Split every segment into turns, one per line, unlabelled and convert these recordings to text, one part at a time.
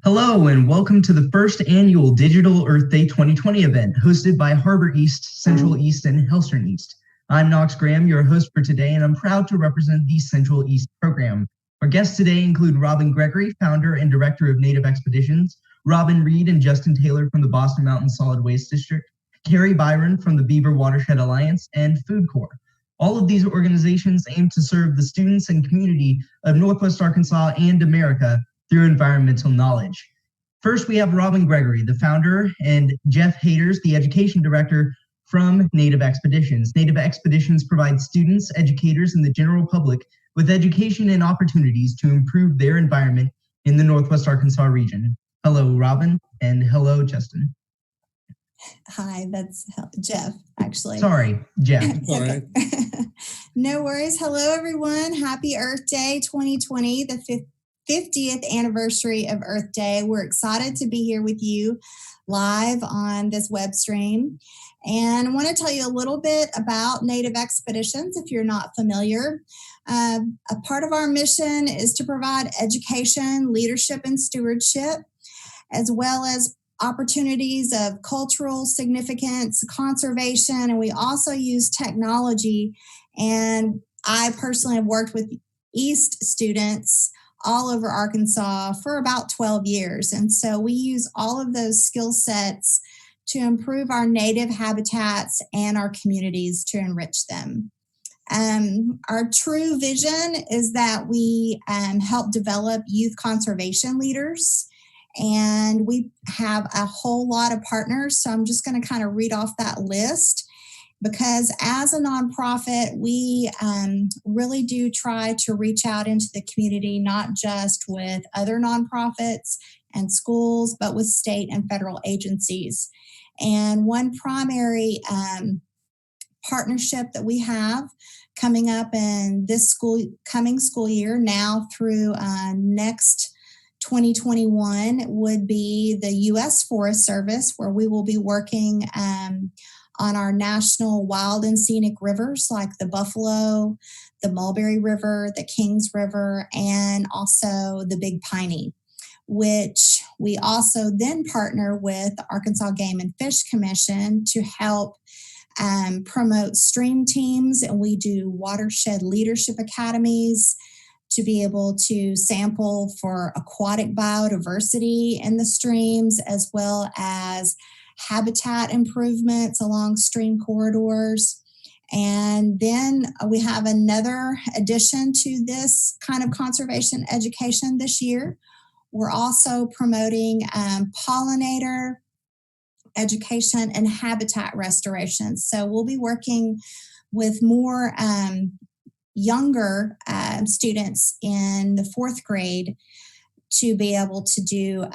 Hello and welcome to the first annual Digital Earth Day 2020 event hosted by Har-Ber East, Central East, and Hellstern East. I'm Knox Graham, your host for today, and I'm proud to represent the Central East program. Our guests today include Robin Gregory, founder and director of Native Expeditions, Robin Reed and Justin Taylor from the Boston Mountain Solid Waste District, Carrie Byron from the Beaver Watershed Alliance, and Foodcorps. All of these organizations aim to serve the students and community of Northwest Arkansas and America through environmental knowledge. First, we have Robin Gregory, the founder, and Jeff Haters, the education director from Native Expeditions. Native Expeditions provides students, educators, and the general public with education and opportunities to improve their environment in the Northwest Arkansas region. Hello, Robin, and hello, Justin.
Hi, that's Jeff, actually.
Sorry, Jeff.
Okay. No worries. Hello, everyone. Happy Earth Day 2020, the 50th anniversary of Earth Day. We're excited to be here with you live on this web stream. And I want to tell you a little bit about Native Expeditions if you're not familiar. A part of our mission is to provide education, leadership, and stewardship, as well as opportunities of cultural significance, conservation, and we also use technology. And I personally have worked with East students all over Arkansas for about 12 years. And so we use all of those skill sets to improve our native habitats and our communities to enrich them. Our true vision is that we help develop youth conservation leaders. And we have a whole lot of partners. So I'm just going to kind of read off that list, because as a nonprofit, we really do try to reach out into the community, not just with other nonprofits and schools, but with state and federal agencies. And one primary partnership that we have coming up in this coming school year now through next 2021 would be the U.S. Forest Service, where we will be working on our national wild and scenic rivers like the Buffalo, the Mulberry River, the Kings River, and also the Big Piney, which we also then partner with the Arkansas Game and Fish Commission to help promote stream teams. And we do watershed leadership academies to be able to sample for aquatic biodiversity in the streams, as well as habitat improvements along stream corridors. And then we have another addition to this kind of conservation education this year. We're also promoting pollinator education and habitat restoration. So we'll be working with more younger students in the fourth grade to be able to do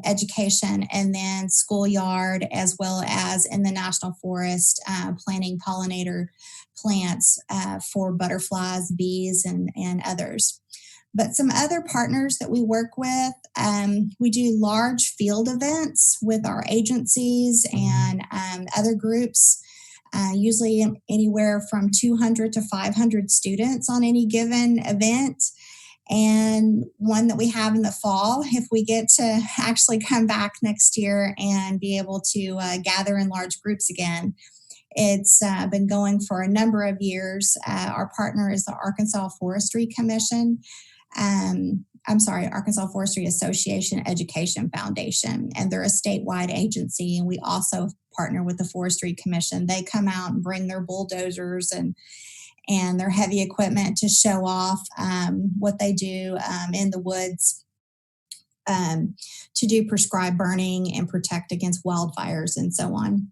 education, and then schoolyard, as well as in the National Forest, planting pollinator plants for butterflies, bees, and others. But some other partners that we work with, we do large field events with our agencies and other groups, usually anywhere from 200 to 500 students on any given event. And one that we have in the fall, if we get to actually come back next year and be able to gather in large groups again. It's been going for a number of years. Our partner is the Arkansas Forestry Commission. Arkansas Forestry Association Education Foundation, and they're a statewide agency. And we also partner with the Forestry Commission. They come out and bring their bulldozers and their heavy equipment to show off what they do in the woods to do prescribed burning and protect against wildfires and so on.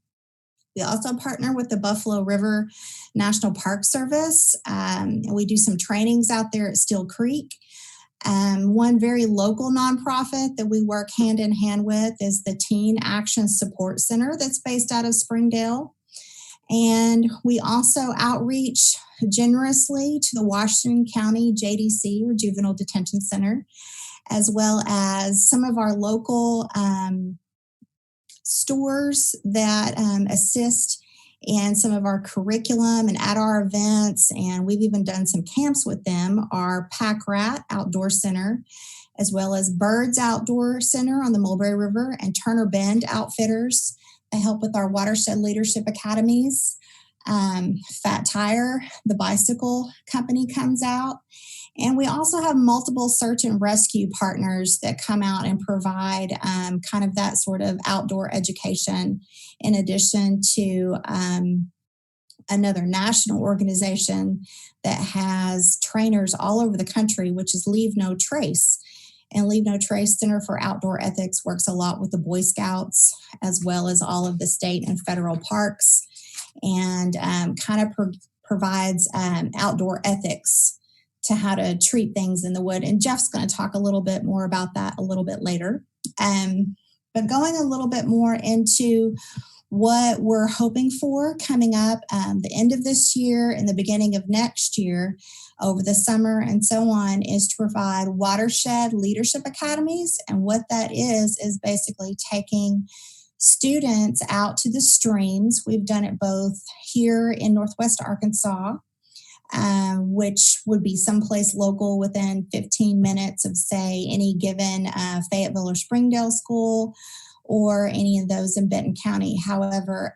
We also partner with the Buffalo River National Park Service, and we do some trainings out there at Steel Creek. One very local nonprofit that we work hand in hand with is the Teen Action Support Center that's based out of Springdale. And we also outreach generously to the Washington County JDC, or Juvenile Detention Center, as well as some of our local stores that assist in some of our curriculum and at our events. And we've even done some camps with them, our Pack Rat Outdoor Center, as well as Birds Outdoor Center on the Mulberry River, and Turner Bend Outfitters. They help with our Watershed Leadership Academies. Fat Tire, the bicycle company, comes out. And we also have multiple search and rescue partners that come out and provide kind of that sort of outdoor education, in addition to another national organization that has trainers all over the country, which is Leave No Trace. And Leave No Trace Center for Outdoor Ethics works a lot with the Boy Scouts, as well as all of the state and federal parks, and kind of provides outdoor ethics to how to treat things in the wood. And Jeff's going to talk a little bit more about that a little bit later. But going a little bit more into what we're hoping for coming up the end of this year and the beginning of next year, over the summer and so on, is to provide Watershed Leadership Academies. And what that is basically taking students out to the streams. We've done it both here in Northwest Arkansas, which would be someplace local within 15 minutes of, say, any given Fayetteville or Springdale school, or any of those in Benton County. However,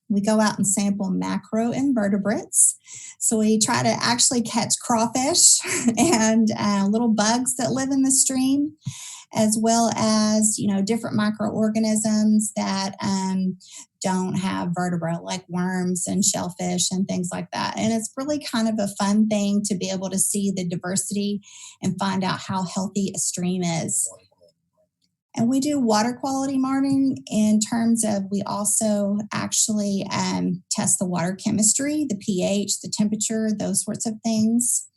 we go out and sample macroinvertebrates. So we try to actually catch crawfish and little bugs that live in the stream, as well as, different microorganisms that don't have vertebrae, like worms and shellfish and things like that. And it's really kind of a fun thing to be able to see the diversity and find out how healthy a stream is. And we do water quality monitoring in terms of, we also actually test the water chemistry, the pH, the temperature, those sorts of things.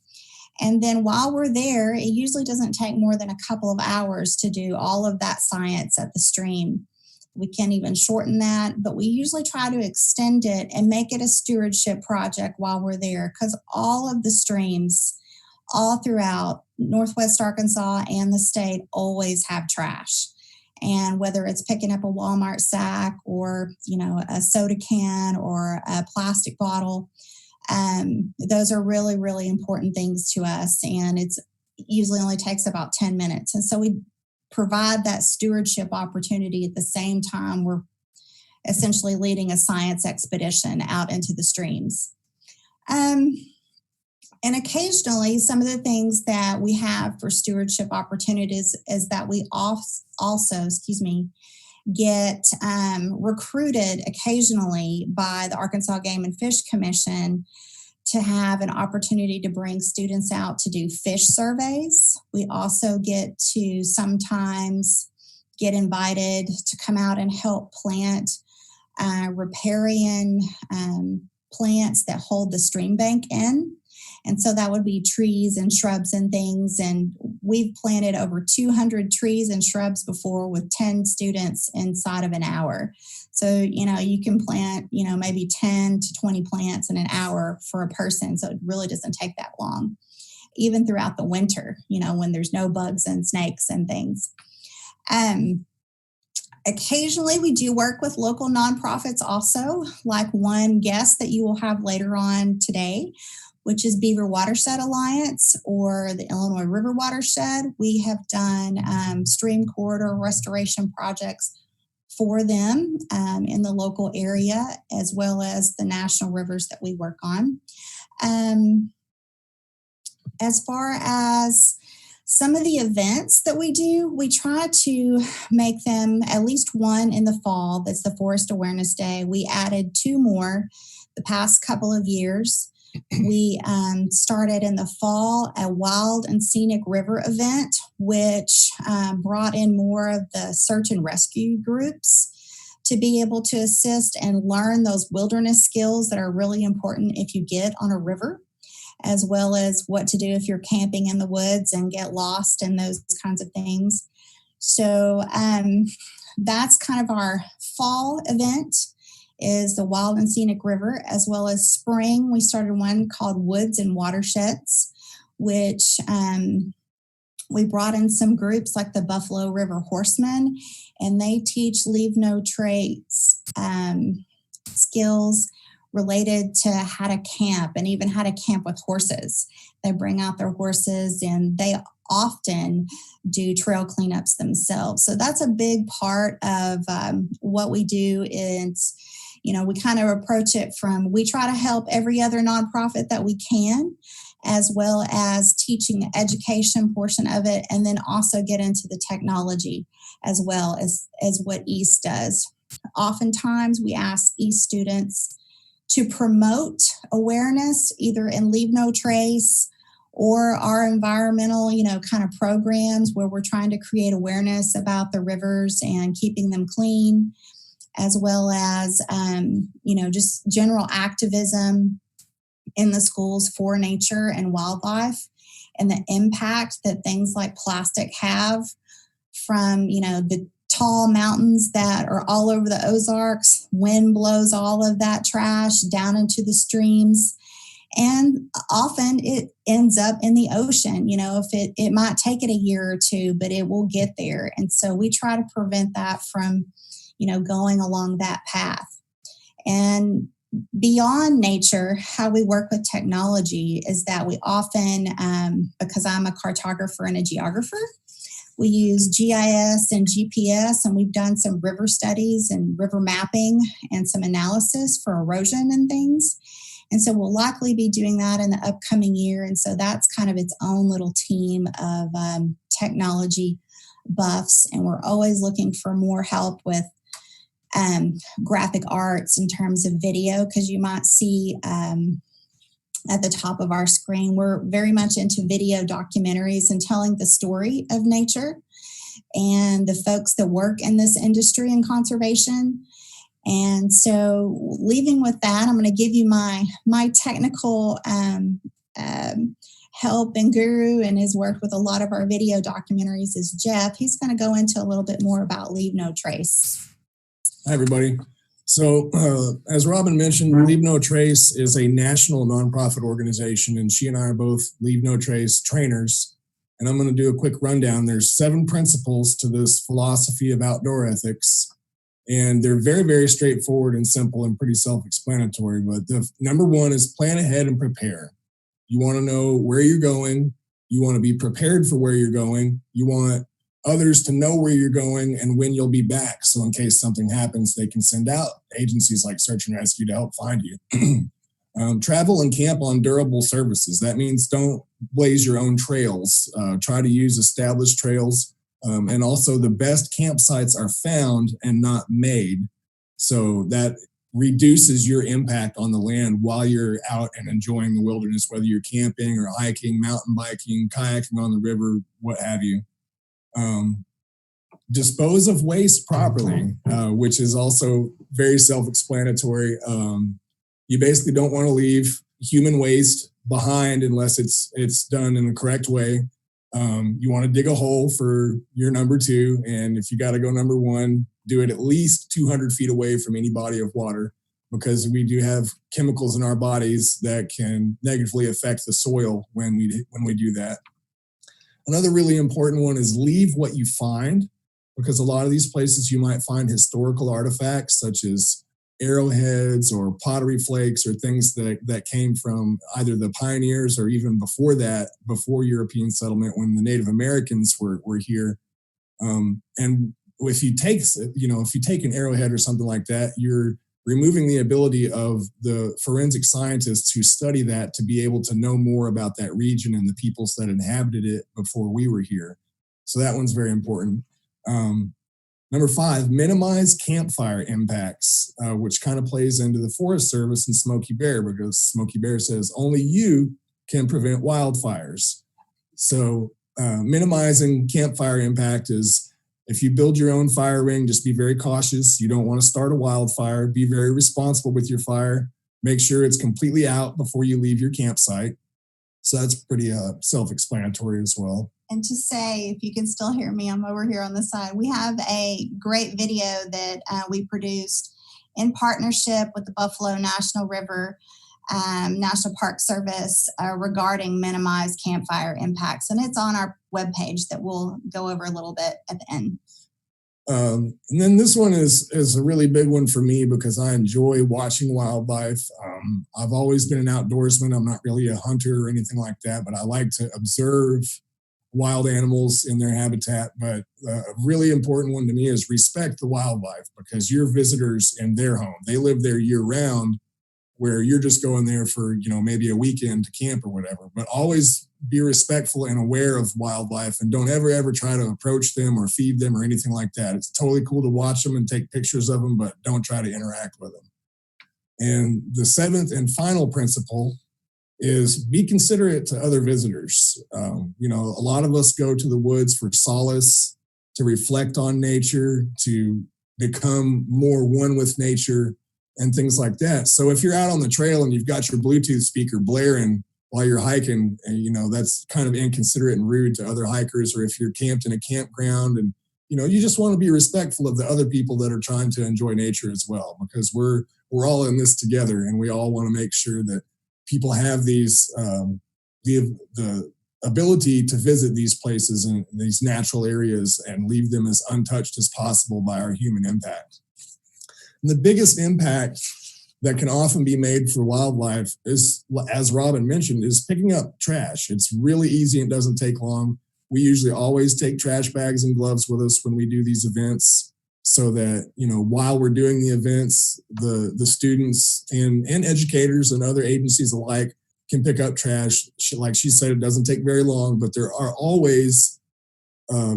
And then while we're there, it usually doesn't take more than a couple of hours to do all of that science at the stream. We can even shorten that, but we usually try to extend it and make it a stewardship project while we're there, because all of the streams all throughout Northwest Arkansas and the state always have trash. And whether it's picking up a Walmart sack or, a soda can or a plastic bottle, those are really, really important things to us. And it's usually only takes about 10 minutes. And so we provide that stewardship opportunity at the same time we're essentially leading a science expedition out into the streams. And occasionally, some of the things that we have for stewardship opportunities is that we also get recruited occasionally by the Arkansas Game and Fish Commission to have an opportunity to bring students out to do fish surveys. We also get to sometimes get invited to come out and help plant riparian plants that hold the stream bank in. And so that would be trees and shrubs and things. And we've planted over 200 trees and shrubs before with 10 students inside of an hour. So, you can plant, maybe 10 to 20 plants in an hour for a person. So it really doesn't take that long, even throughout the winter, when there's no bugs and snakes and things. Occasionally, we do work with local nonprofits also, like one guest that you will have later on today, which is Beaver Watershed Alliance, or the Illinois River Watershed. We have done stream corridor restoration projects for them in the local area, as well as the national rivers that we work on. As far as some of the events that we do, we try to make them at least one in the fall. That's the Forest Awareness Day. We added 2 more the past couple of years. We started in the fall a Wild and Scenic River event, which brought in more of the search and rescue groups to be able to assist and learn those wilderness skills that are really important if you get on a river, as well as what to do if you're camping in the woods and get lost and those kinds of things. So that's kind of our fall event, is the Wild and Scenic River. As well as spring, we started one called Woods and Watersheds, which we brought in some groups like the Buffalo River Horsemen, and they teach leave no trace skills related to how to camp, and even how to camp with horses. They bring out their horses, and they often do trail cleanups themselves. So that's a big part of what we do. Is, we kind of approach it from, we try to help every other nonprofit that we can, as well as teaching the education portion of it, and then also get into the technology as well as what East does. Oftentimes we ask East students to promote awareness either in Leave No Trace or our environmental, kind of programs where we're trying to create awareness about the rivers and keeping them clean, as well as, just general activism in the schools for nature and wildlife, and the impact that things like plastic have from, the tall mountains that are all over the Ozarks. Wind blows all of that trash down into the streams. And often it ends up in the ocean. If it might take it a year or two, but it will get there. And so we try to prevent that from, going along that path. And beyond nature, how we work with technology is that we often, because I'm a cartographer and a geographer, we use GIS and GPS, and we've done some river studies and river mapping and some analysis for erosion and things. And so we'll likely be doing that in the upcoming year. And so that's kind of its own little team of technology buffs. And we're always looking for more help with graphic arts in terms of video, because you might see at the top of our screen, we're very much into video documentaries and telling the story of nature and the folks that work in this industry in conservation. And so leaving with that, I'm going to give you my technical help and guru, and has worked with a lot of our video documentaries, is Jeff. He's going to go into a little bit more about Leave No Trace.
Hi, everybody. So as Robin mentioned, Leave No Trace is a national nonprofit organization, and she and I are both Leave No Trace trainers. And I'm going to do a quick rundown. There's 7 principles to this philosophy of outdoor ethics, and they're very, very straightforward and simple and pretty self-explanatory. But the number 1 is plan ahead and prepare. You want to know where you're going. You want to be prepared for where you're going. You want others to know where you're going and when you'll be back. So in case something happens, they can send out agencies like Search and Rescue to help find you. Travel and camp on durable surfaces. That means don't blaze your own trails. Try to use established trails. And also the best campsites are found and not made. So that reduces your impact on the land while you're out and enjoying the wilderness, whether you're camping or hiking, mountain biking, kayaking on the river, what have you. Dispose of waste properly, which is also very self-explanatory. You basically don't want to leave human waste behind unless it's done in the correct way. You want to dig a hole for your number 2, and if you got to go number 1, do it at least 200 feet away from any body of water, because we do have chemicals in our bodies that can negatively affect the soil when we do that. Another really important one is leave what you find, because a lot of these places you might find historical artifacts such as arrowheads or pottery flakes or things that came from either the pioneers or even before that, before European settlement, when the Native Americans were here. And if you take an arrowhead or something like that, you're removing the ability of the forensic scientists who study that to be able to know more about that region and the peoples that inhabited it before we were here. So that one's very important. Number 5, minimize campfire impacts, which kind of plays into the Forest Service and Smokey Bear, because Smokey Bear says only you can prevent wildfires. So minimizing campfire impact is, if you build your own fire ring, just be very cautious. You don't want to start a wildfire. Be very responsible with your fire. Make sure it's completely out before you leave your campsite. So that's pretty self-explanatory as well.
And to say, if you can still hear me, I'm over here on the side. We have a great video that we produced in partnership with the Buffalo National River National Park Service regarding minimized campfire impacts. And it's on our webpage that we'll go over a little bit at the end.
And then this one is a really big one for me because I enjoy watching wildlife. I've always been an outdoorsman. I'm not really a hunter or anything like that, but I like to observe wild animals in their habitat, but a really important one to me is respect the wildlife, because you're visitors in their home. They live there year round, where you're just going there for, maybe a weekend to camp or whatever. But always be respectful and aware of wildlife, and don't ever try to approach them or feed them or anything like that. It's totally cool to watch them and take pictures of them, but don't try to interact with them. And the seventh and final principle is be considerate to other visitors. A lot of us go to the woods for solace, to reflect on nature, to become more one with nature and things like that. So if you're out on the trail and you've got your Bluetooth speaker blaring while you're hiking, and, that's kind of inconsiderate and rude to other hikers, or if you're camped in a campground and, you just want to be respectful of the other people that are trying to enjoy nature as well, because we're all in this together, and we all want to make sure that people have these, the ability to visit these places and these natural areas and leave them as untouched as possible by our human impact. And the biggest impact that can often be made for wildlife is, as Robin mentioned, is picking up trash. It's really easy and doesn't take long. We usually always take trash bags and gloves with us when we do these events, so that, while we're doing the events, the students and educators and other agencies alike can pick up trash. Like she said, it doesn't take very long, but there are always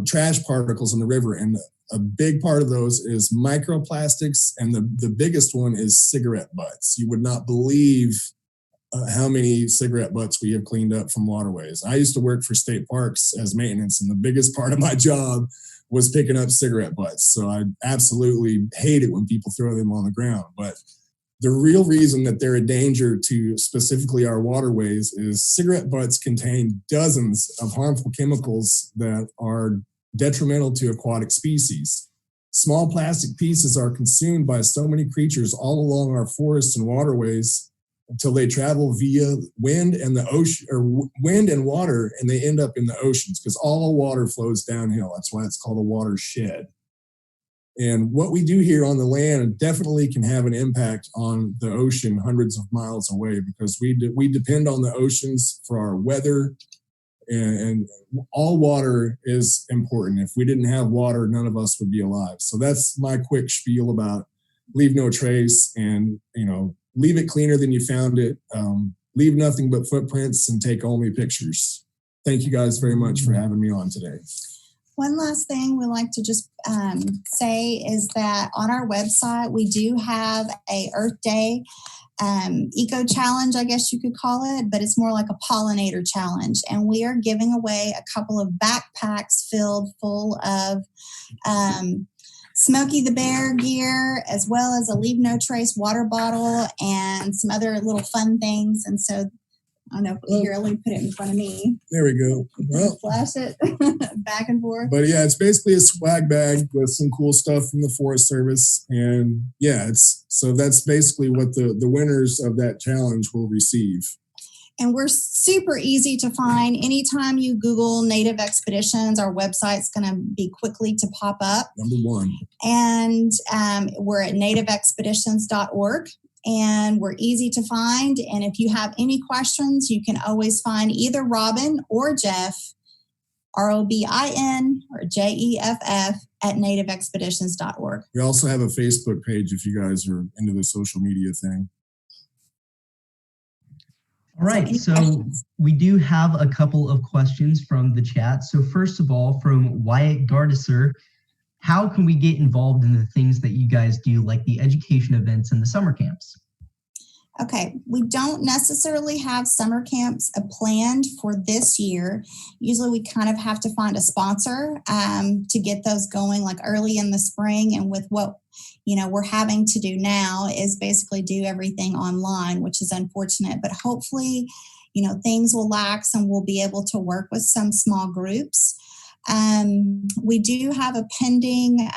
trash particles in the river. And a big part of those is microplastics. And the biggest one is cigarette butts. You would not believe how many cigarette butts we have cleaned up from waterways. I used to work for state parks as maintenance, and the biggest part of my job was picking up cigarette butts. So I absolutely hate it when people throw them on the ground. But the real reason that they're a danger to specifically our waterways is cigarette butts contain dozens of harmful chemicals that are detrimental to aquatic species. Small plastic pieces are consumed by so many creatures all along our forests and waterways until they travel via wind and the ocean, or wind and water, and they end up in the oceans, because all water flows downhill. That's why it's called a watershed. And what we do here on the land definitely can have an impact on the ocean hundreds of miles away, because we depend on the oceans for our weather, and all water is important. If we didn't have water, none of us would be alive. So that's my quick spiel about leave no trace, and, leave it cleaner than you found it. Leave nothing but footprints and take only pictures. Thank you guys very much for having me on today.
One last thing we like to just say is that on our website, we do have a Earth Day eco challenge, I guess you could call it, but it's more like a pollinator challenge. And we are giving away a couple of backpacks filled full of Smokey the Bear gear, as well as a Leave No Trace water bottle and some other little fun things. And so, I don't know, here, let me put it in front of me.
There we go. Well,
flash it back and forth.
But yeah, it's basically a swag bag with some cool stuff from the Forest Service. And yeah, so that's basically what the winners of that challenge will receive.
And we're super easy to find. Anytime you Google Native Expeditions, our website's going to be quickly to pop up.
Number one.
And we're at nativeexpeditions.org. And we're easy to find. And if you have any questions, you can always find either Robin or Jeff, ROBIN or JEFF at nativeexpeditions.org.
We also have a Facebook page if you guys are into the social media thing.
All right, so we do have a couple of questions from the chat. So first of all, from Wyatt Gardisser, how can we get involved in the things that you guys do, like the education events and the summer camps?
Okay, we don't necessarily have summer camps planned for this year. Usually we kind of have to find a sponsor to get those going like early in the spring. And with what, we're having to do now is basically do everything online, which is unfortunate, but hopefully, things will lax and we'll be able to work with some small groups. We do have a pending,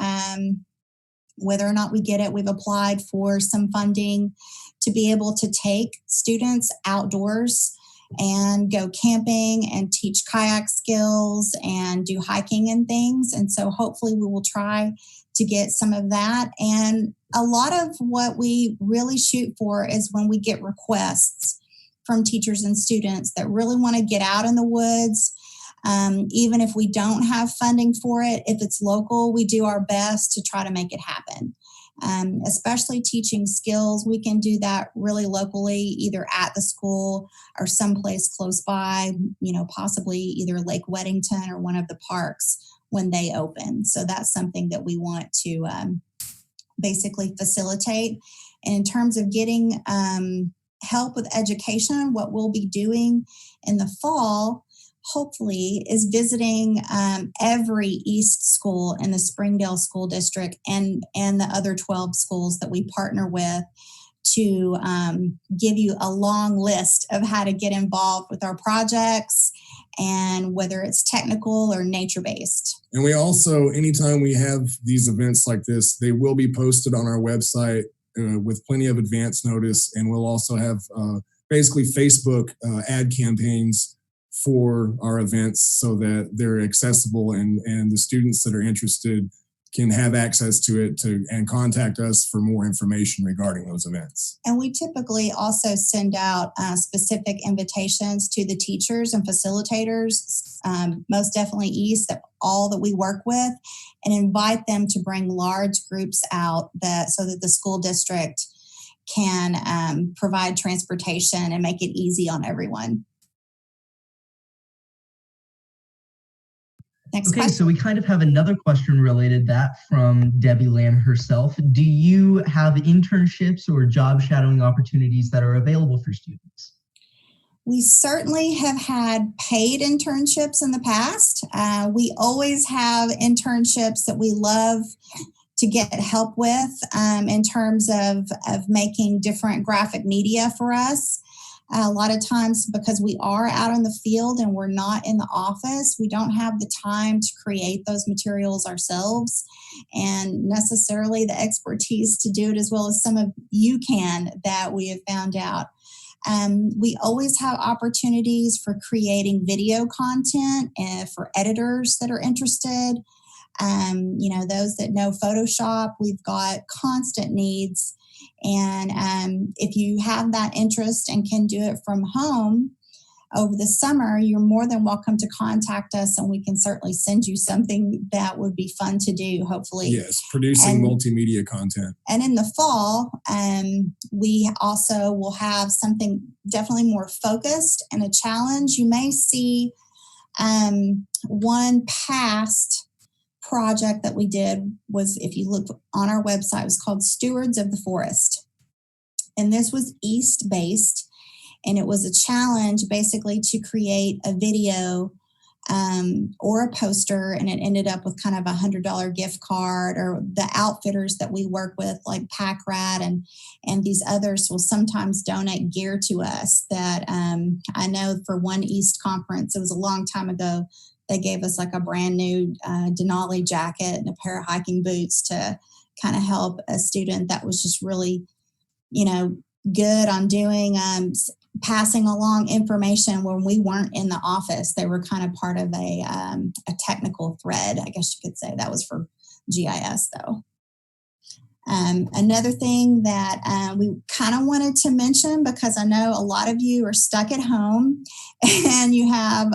whether or not we get it, we've applied for some funding to be able to take students outdoors and go camping and teach kayak skills and do hiking and things. And so hopefully we will try to get some of that. And a lot of what we really shoot for is when we get requests from teachers and students that really want to get out in the woods. Even if we don't have funding for it, if it's local, we do our best to try to make it happen. Especially teaching skills, we can do that really locally, either at the school or someplace close by, possibly either Lake Weddington or one of the parks when they open. So that's something that we want to basically facilitate. And in terms of getting help with education, what we'll be doing in the fall, hopefully, is visiting every East school in the Springdale School District and the other 12 schools that we partner with to give you a long list of how to get involved with our projects and whether it's technical or nature-based.
And we also, anytime we have these events like this, they will be posted on our website with plenty of advance notice. And we'll also have basically Facebook ad campaigns for our events so that they're accessible and the students that are interested can have access to it and contact us for more information regarding those events.
And we typically also send out specific invitations to the teachers and facilitators, most definitely East, all that we work with, and invite them to bring large groups out so that the school district can provide transportation and make it easy on everyone. Next
okay,
question.
so we kind of have another question related to that from Debbie Lamb herself. Do you have internships or job shadowing opportunities that are available for students?
We certainly have had paid internships in the past. We always have internships that we love to get help with in terms of making different graphic media for us. A lot of times, because we are out in the field and we're not in the office, we don't have the time to create those materials ourselves and necessarily the expertise to do it as well as some of you can, that we have found out. We always have opportunities for creating video content for editors that are interested. Those that know Photoshop, we've got constant needs. And if you have that interest and can do it from home over the summer, you're more than welcome to contact us, and we can certainly send you something that would be fun to do, hopefully.
Yes, producing multimedia content.
And in the fall, we also will have something definitely more focused and a challenge. You may see one past project that we did was, if you look on our website, it was called Stewards of the Forest. And this was East-based, and it was a challenge basically to create a video or a poster, and it ended up with kind of $100 gift card, or the outfitters that we work with, like Pack Rat and these others, will sometimes donate gear to us that I know for one East conference, it was a long time ago, they gave us like a brand new Denali jacket and a pair of hiking boots to kind of help a student that was just really, good on doing, passing along information when we weren't in the office. They were kind of part of a technical thread, I guess you could say. That was for GIS though. Another thing that we kind of wanted to mention, because I know a lot of you are stuck at home and you have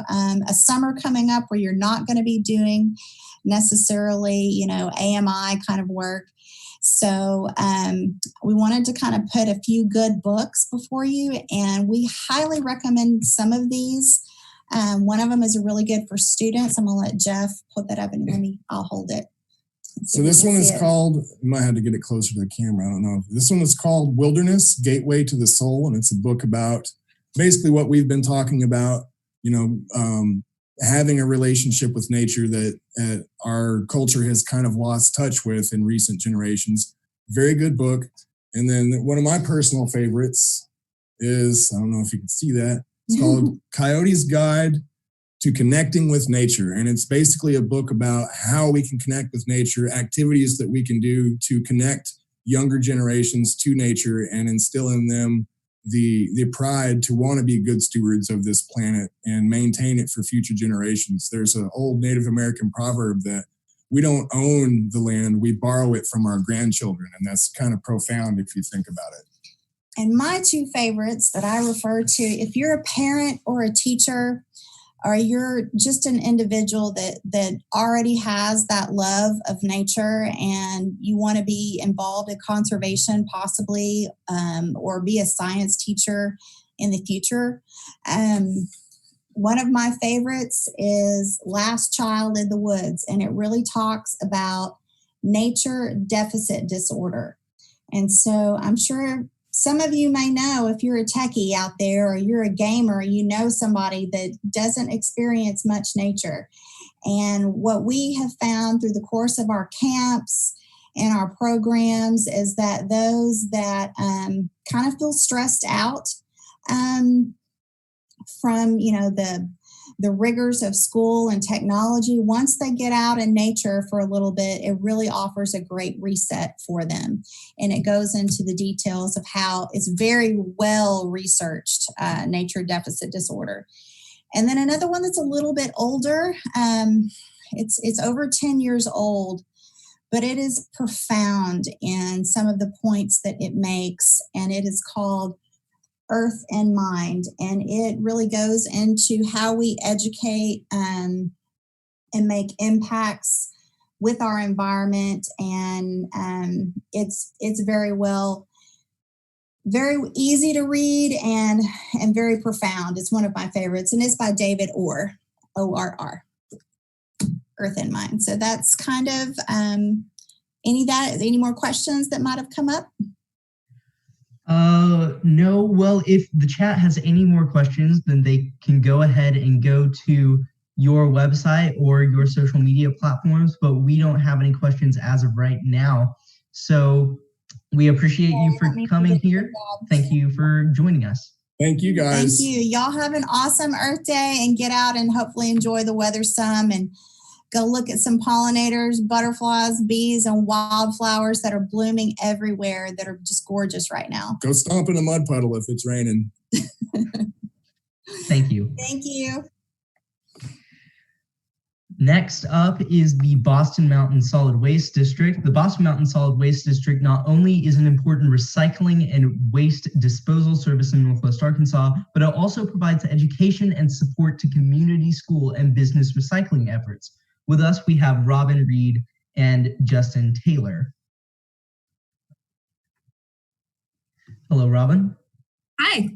a summer coming up where you're not going to be doing necessarily, AMI kind of work. So we wanted to kind of put a few good books before you, and we highly recommend some of these. One of them is really good for students. I'm going to let Jeff put that up, and I'll hold it.
So this one is called, you might have to get it closer to the camera, I don't know. This one is called Wilderness, Gateway to the Soul, and it's a book about basically what we've been talking about, having a relationship with nature that our culture has kind of lost touch with in recent generations. Very good book. And then one of my personal favorites is, I don't know if you can see that, it's called Coyote's Guide to Connecting with Nature. And it's basically a book about how we can connect with nature, activities that we can do to connect younger generations to nature and instill in them the pride to want to be good stewards of this planet and maintain it for future generations. There's an old Native American proverb that we don't own the land, we borrow it from our grandchildren. And that's kind of profound if you think about it.
And my two favorites that I refer to, if you're a parent or a teacher, or you're just an individual that already has that love of nature and you want to be involved in conservation possibly, or be a science teacher in the future. One of my favorites is Last Child in the Woods, and it really talks about nature deficit disorder. And so I'm sure some of you may know, if you're a techie out there or you're a gamer, you know somebody that doesn't experience much nature. And what we have found through the course of our camps and our programs is that those that kind of feel stressed out from, the rigors of school and technology, once they get out in nature for a little bit, it really offers a great reset for them. And it goes into the details of how it's very well researched, nature deficit disorder. And then another one that's a little bit older, it's over 10 years old, but it is profound in some of the points that it makes. And it is called Earth and Mind, and it really goes into how we educate and make impacts with our environment. And it's very easy to read and very profound. It's one of my favorites, and it's by David Orr, O-R-R, Earth and Mind. So that's kind of any more questions that might have come up?
No. Well, if the chat has any more questions, then they can go ahead and go to your website or your social media platforms, but we don't have any questions as of right now. So we appreciate you for coming here. Thank you for joining us.
Thank you, guys.
Thank you. Y'all have an awesome Earth Day and get out and hopefully enjoy the weather some and go look at some pollinators, butterflies, bees, and wildflowers that are blooming everywhere that are just gorgeous right now.
Go stomp in a mud puddle if it's raining.
Thank you.
Thank you.
Next up is the Boston Mountain Solid Waste District. The Boston Mountain Solid Waste District not only is an important recycling and waste disposal service in Northwest Arkansas, but it also provides education and support to community, school, and business recycling efforts. With us, we have Robin Reed and Justin Taylor. Hello, Robin.
Hi.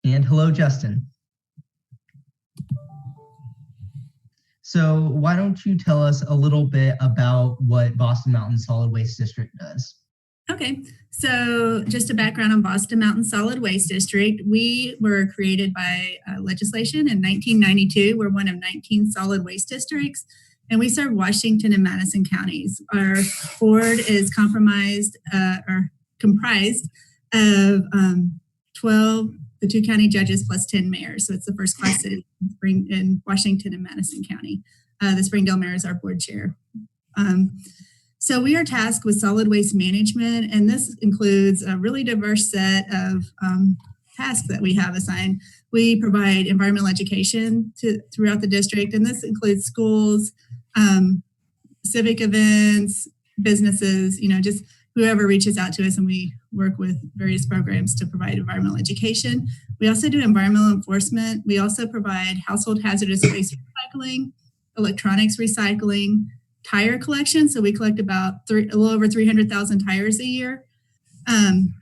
And hello, Justin. So why don't you tell us a little bit about what Boston Mountain Solid Waste District does?
Okay, so just a background on Boston Mountain Solid Waste District. We were created by legislation in 1992. We're one of 19 solid waste districts, and we serve Washington and Madison counties. Our board is comprised of 12, the 2 county judges plus 10 mayors. So it's the first class in Washington and Madison County. The Springdale mayor is our board chair. So we are tasked with solid waste management, and this includes a really diverse set of tasks that we have assigned. We provide environmental education throughout the district, and this includes schools, civic events, businesses, just whoever reaches out to us, and we work with various programs to provide environmental education. We also do environmental enforcement. We also provide household hazardous waste recycling, electronics recycling, tire collection. So we collect about a little over 300,000 tires a year, and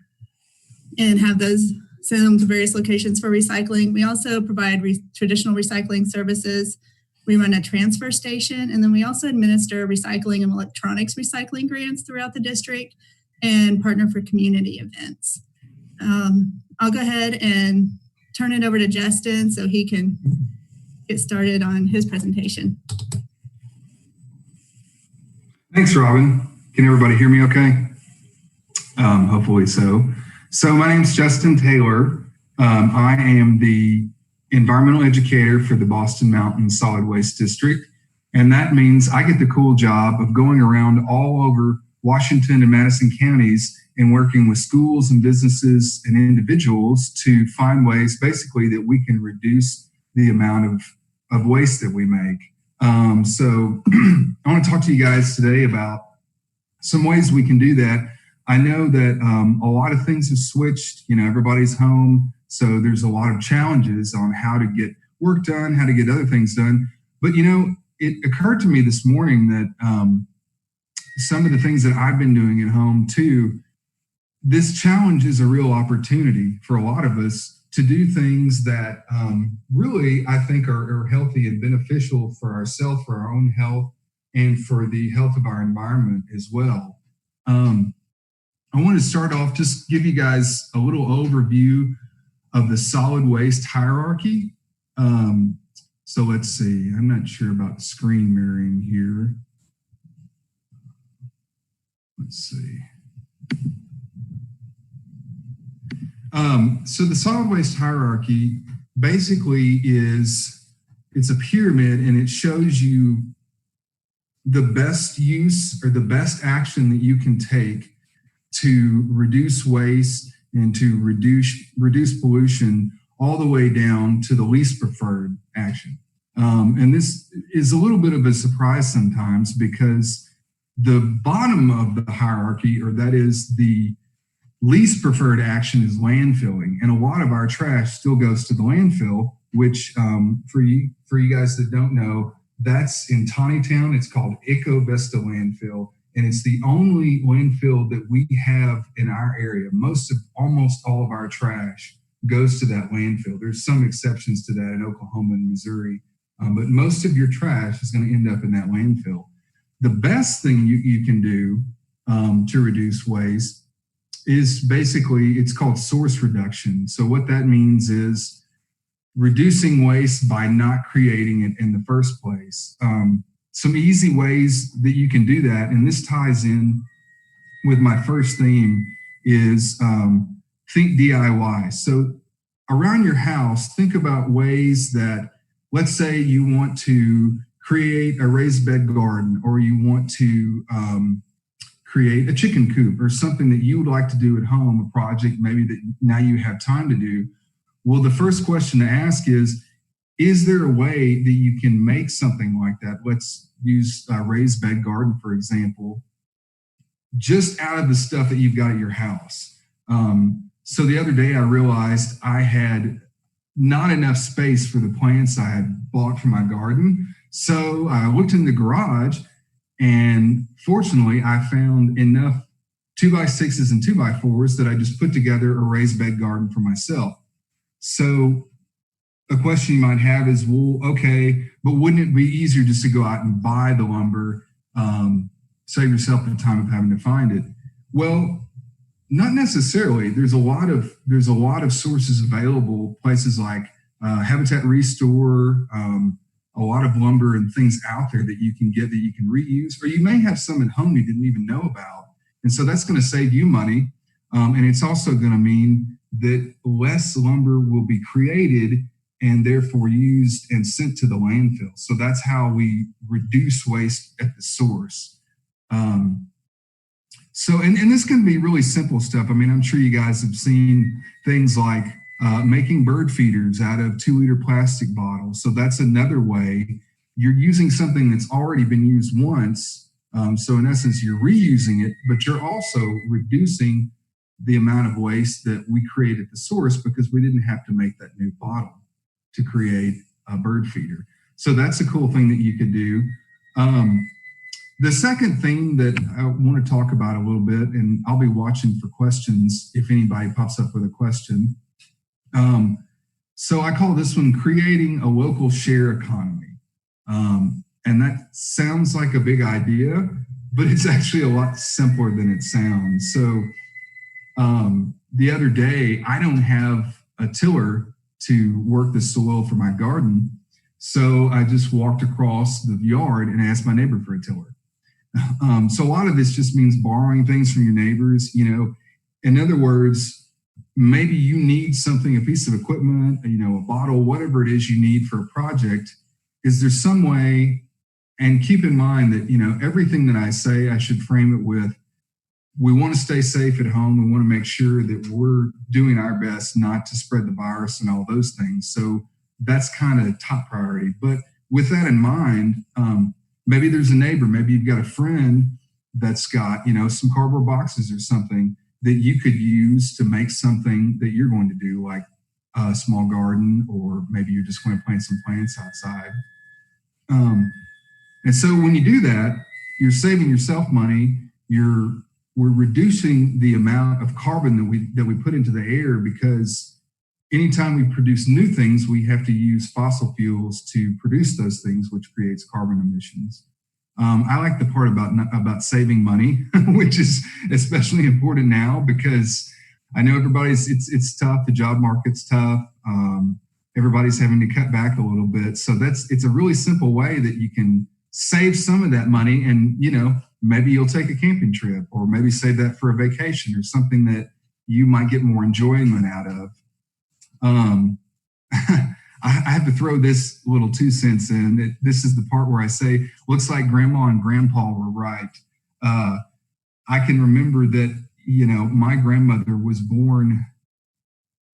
have those send them to various locations for recycling. We also provide traditional recycling services. We run a transfer station, and then we also administer recycling and electronics recycling grants throughout the district and partner for community events. I'll go ahead and turn it over to Justin so he can get started on his presentation.
Thanks, Robin. Can everybody hear me okay? Hopefully so. So my name's Justin Taylor. I am the environmental educator for the Boston Mountain Solid Waste District. And that means I get the cool job of going around all over Washington and Madison counties and working with schools and businesses and individuals to find ways basically that we can reduce the amount of waste that we make. So I want to talk to you guys today about some ways we can do that. I know that a lot of things have switched, everybody's home. So there's a lot of challenges on how to get work done, how to get other things done. But, you know, it occurred to me this morning that some of the things that I've been doing at home too, this challenge is a real opportunity for a lot of us to do things that really I think are healthy and beneficial for ourselves, for our own health, and for the health of our environment as well. I want to start off, just give you guys a little overview of the solid waste hierarchy. So let's see, I'm not sure about screen mirroring here. Let's see. So the solid waste hierarchy basically it's a pyramid, and it shows you the best use or the best action that you can take to reduce waste and to reduce pollution all the way down to the least preferred action. And this is a little bit of a surprise sometimes, because the bottom of the hierarchy, or that is the least preferred action, is landfilling. And a lot of our trash still goes to the landfill, which for you guys that don't know, that's in Tawnytown. It's called Echo Vista Landfill. And it's the only landfill that we have in our area. Almost all of our trash goes to that landfill. There's some exceptions to that in Oklahoma and Missouri, but most of your trash is going to end up in that landfill. The best thing you can do to reduce waste is basically, it's called source reduction. So what that means is reducing waste by not creating it in the first place. Some easy ways that you can do that, and this ties in with my first theme, is think DIY. So around your house, think about ways that, let's say you want to create a raised bed garden, or you want to create a chicken coop, or something that you would like to do at home, a project maybe that now you have time to do. Well, the first question to ask is there a way that you can make something like that? Let's use a raised bed garden, for example, just out of the stuff that you've got at your house. So the other day I realized I had not enough space for the plants I had bought for my garden. So I looked in the garage, and fortunately I found enough 2x6s and 2x4s that I just put together a raised bed garden for myself. So a question you might have is, well, okay, but wouldn't it be easier just to go out and buy the lumber, save yourself the time of having to find it? Well, not necessarily. There's a lot of sources available, places like Habitat Restore, a lot of lumber and things out there that you can get that you can reuse, or you may have some at home you didn't even know about. And so that's going to save you money. And it's also going to mean that less lumber will be created and therefore used and sent to the landfill. So that's how we reduce waste at the source. And this can be really simple stuff. I mean, I'm sure you guys have seen things like making bird feeders out of 2-liter plastic bottles. So that's another way. You're using something that's already been used once. So in essence, you're reusing it, but you're also reducing the amount of waste that we create at the source, because we didn't have to make that new bottle to create a bird feeder. So that's a cool thing that you could do. The second thing that I want to talk about a little bit, and I'll be watching for questions if anybody pops up with a question. So I call this one creating a local share economy. And that sounds like a big idea, but it's actually a lot simpler than it sounds. So the other day, I don't have a tiller to work the soil for my garden. So I just walked across the yard and asked my neighbor for a tiller. So a lot of this just means borrowing things from your neighbors. You know, in other words, maybe you need something, a piece of equipment, a bottle, whatever it is you need for a project. Is there some way, and keep in mind that, everything that I say, I should frame it with, we want to stay safe at home. We want to make sure that we're doing our best not to spread the virus and all those things. So that's kind of top priority. But with that in mind, maybe there's a neighbor, maybe you've got a friend that's got, some cardboard boxes or something that you could use to make something that you're going to do, like a small garden, or maybe you're just going to plant some plants outside. And so when you do that, you're saving yourself money. We're reducing the amount of carbon that we put into the air, because anytime we produce new things, we have to use fossil fuels to produce those things, which creates carbon emissions. I like the part about saving money, which is especially important now, because I know it's tough. The job market's tough. Everybody's having to cut back a little bit. So it's a really simple way that you can save some of that money, and maybe you'll take a camping trip, or maybe save that for a vacation or something that you might get more enjoyment out of. I have to throw this little 2 cents in. This is the part where I say, looks like Grandma and Grandpa were right. I can remember that, my grandmother was born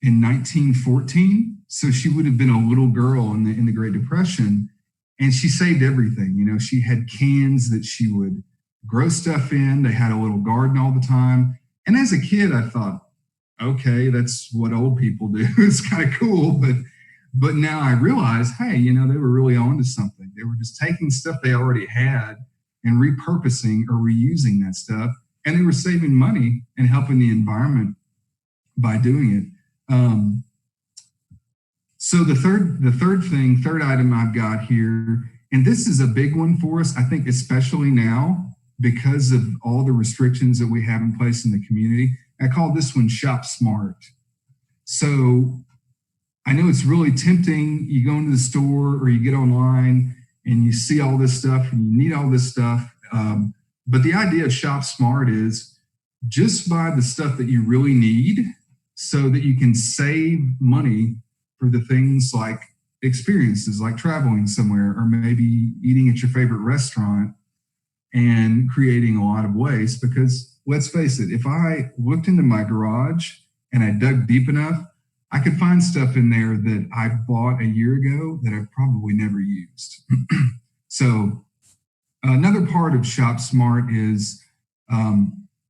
in 1914. So she would have been a little girl in the Great Depression, and she saved everything. She had cans that she would grow stuff in. They had a little garden all the time. And as a kid, I thought, okay, that's what old people do. It's kind of cool. But now I realize, hey, they were really onto something. They were just taking stuff they already had and repurposing or reusing that stuff. And they were saving money and helping the environment by doing it. So the third item I've got here, and this is a big one for us, I think, especially now because of all the restrictions that we have in place in the community. I call this one Shop Smart. So I know it's really tempting. You go into the store or you get online and you see all this stuff and you need all this stuff. But the idea of Shop Smart is just buy the stuff that you really need so that you can save money for the things like experiences, like traveling somewhere, or maybe eating at your favorite restaurant and creating a lot of waste. Because let's face it, if I looked into my garage and I dug deep enough, I could find stuff in there that I bought a year ago that I've probably never used. So another part of Shop Smart is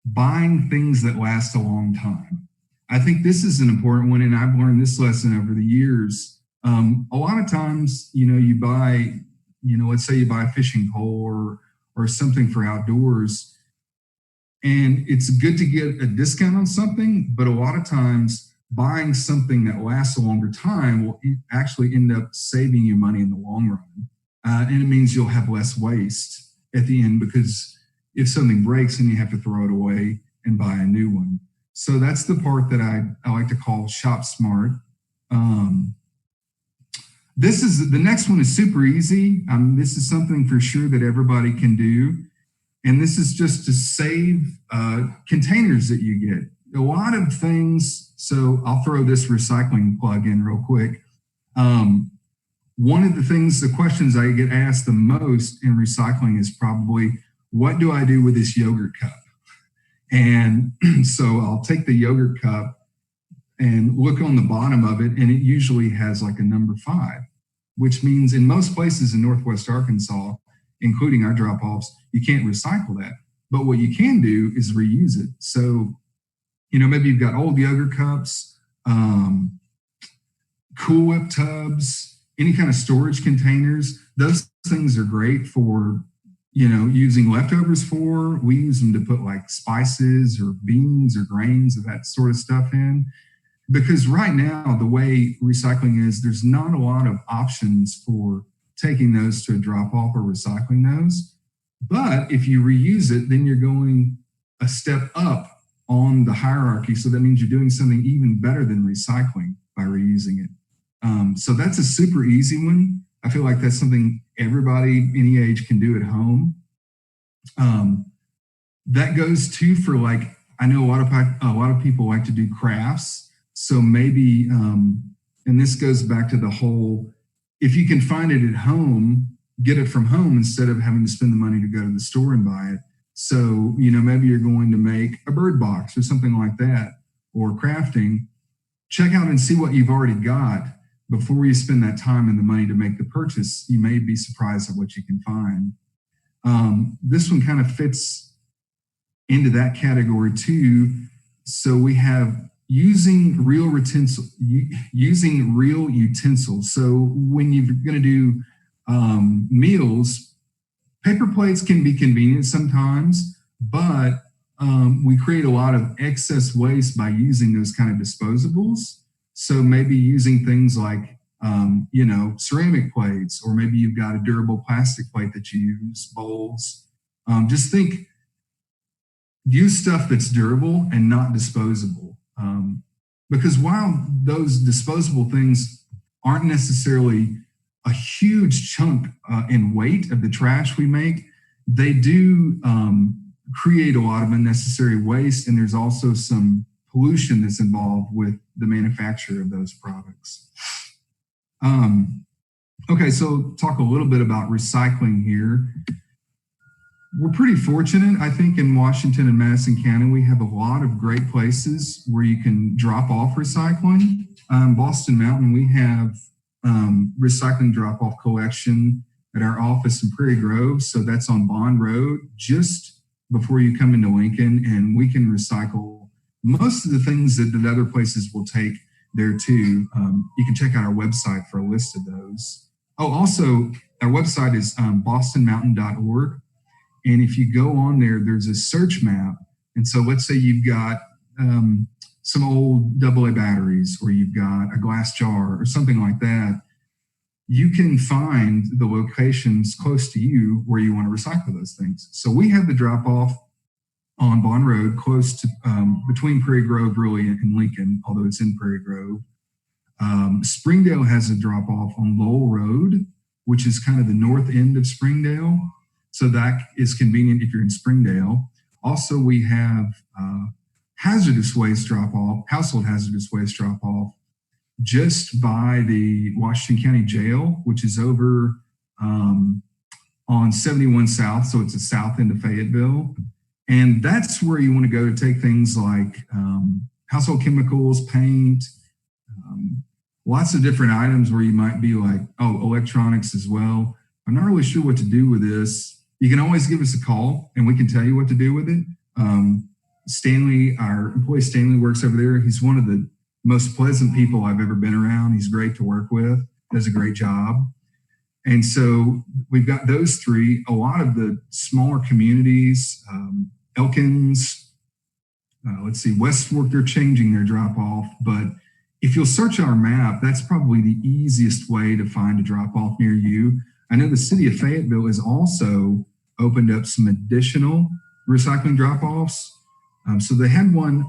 buying things that last a long time. I think this is an important one, and I've learned this lesson over the years. A lot of times, you buy, let's say you buy a fishing pole or something for outdoors, and it's good to get a discount on something, but a lot of times buying something that lasts a longer time will actually end up saving you money in the long run. And it means you'll have less waste at the end, because if something breaks, then you have to throw it away and buy a new one. So that's the part that I like to call Shop Smart. The next one is super easy. This is something for sure that everybody can do. And this is just to save containers that you get. A lot of things, so I'll throw this recycling plug in real quick. One of the questions I get asked the most in recycling is probably, what do I do with this yogurt cup? And so I'll take the yogurt cup and look on the bottom of it, and it usually has like a number 5, which means in most places in Northwest Arkansas, including our drop-offs, you can't recycle that. But what you can do is reuse it. So, maybe you've got old yogurt cups, Cool Whip tubs, any kind of storage containers. Those things are great for using leftovers for. We use them to put like spices or beans or grains or that sort of stuff in. Because right now, the way recycling is, there's not a lot of options for taking those to a drop-off or recycling those. But if you reuse it, then you're going a step up on the hierarchy. So that means you're doing something even better than recycling by reusing it. So that's a super easy one. I feel like that's something everybody any age can do at home. That goes too for like, I know a lot of people like to do crafts. So maybe, and this goes back to the whole, if you can find it at home, get it from home instead of having to spend the money to go to the store and buy it. So, maybe you're going to make a bird box or something like that, or crafting. Check out and see what you've already got before you spend that time and the money to make the purchase. You may be surprised at what you can find. This one kind of fits into that category too. So we have using real utensils. So when you're going to do meals, paper plates can be convenient sometimes, but we create a lot of excess waste by using those kind of disposables. So maybe using things like, ceramic plates, or maybe you've got a durable plastic plate that you use, bowls. Just think, use stuff that's durable and not disposable. Because while those disposable things aren't necessarily a huge chunk in weight of the trash we make, they do create a lot of unnecessary waste, and there's also some pollution that's involved with the manufacture of those products. Okay, so talk a little bit about recycling here. We're pretty fortunate, I think, in Washington and Madison County. We have a lot of great places where you can drop off recycling. Boston Mountain, we have recycling drop-off collection at our office in Prairie Grove. So that's on Bond Road, just before you come into Lincoln, and we can recycle most of the things that the other places will take there too. You can check out our website for a list of those. Oh, also, our website is bostonmountain.org. And if you go on there, there's a search map. And so let's say you've got some old AA batteries, or you've got a glass jar or something like that. You can find the locations close to you where you want to recycle those things. So we have the drop off on Bond Road, close to between Prairie Grove really and Lincoln, although it's in Prairie Grove. Springdale has a drop off on Lowell Road, which is kind of the north end of Springdale. So that is convenient if you're in Springdale. Also, we have hazardous waste drop off, household hazardous waste drop off, just by the Washington County Jail, which is over on 71 South. So it's the south end of Fayetteville. And that's where you want to go to take things like household chemicals, paint, lots of different items where you might be like, oh, electronics as well. I'm not really sure what to do with this. You can always give us a call and we can tell you what to do with it. Stanley, our employee Stanley, works over there. He's one of the most pleasant people I've ever been around. He's great to work with, does a great job. And so we've got those three. A lot of the smaller communities, Elkins, let's see, West Fork, they're changing their drop off. But if you'll search our map, that's probably the easiest way to find a drop off near you. I know the city of Fayetteville has also opened up some additional recycling drop offs. So they had one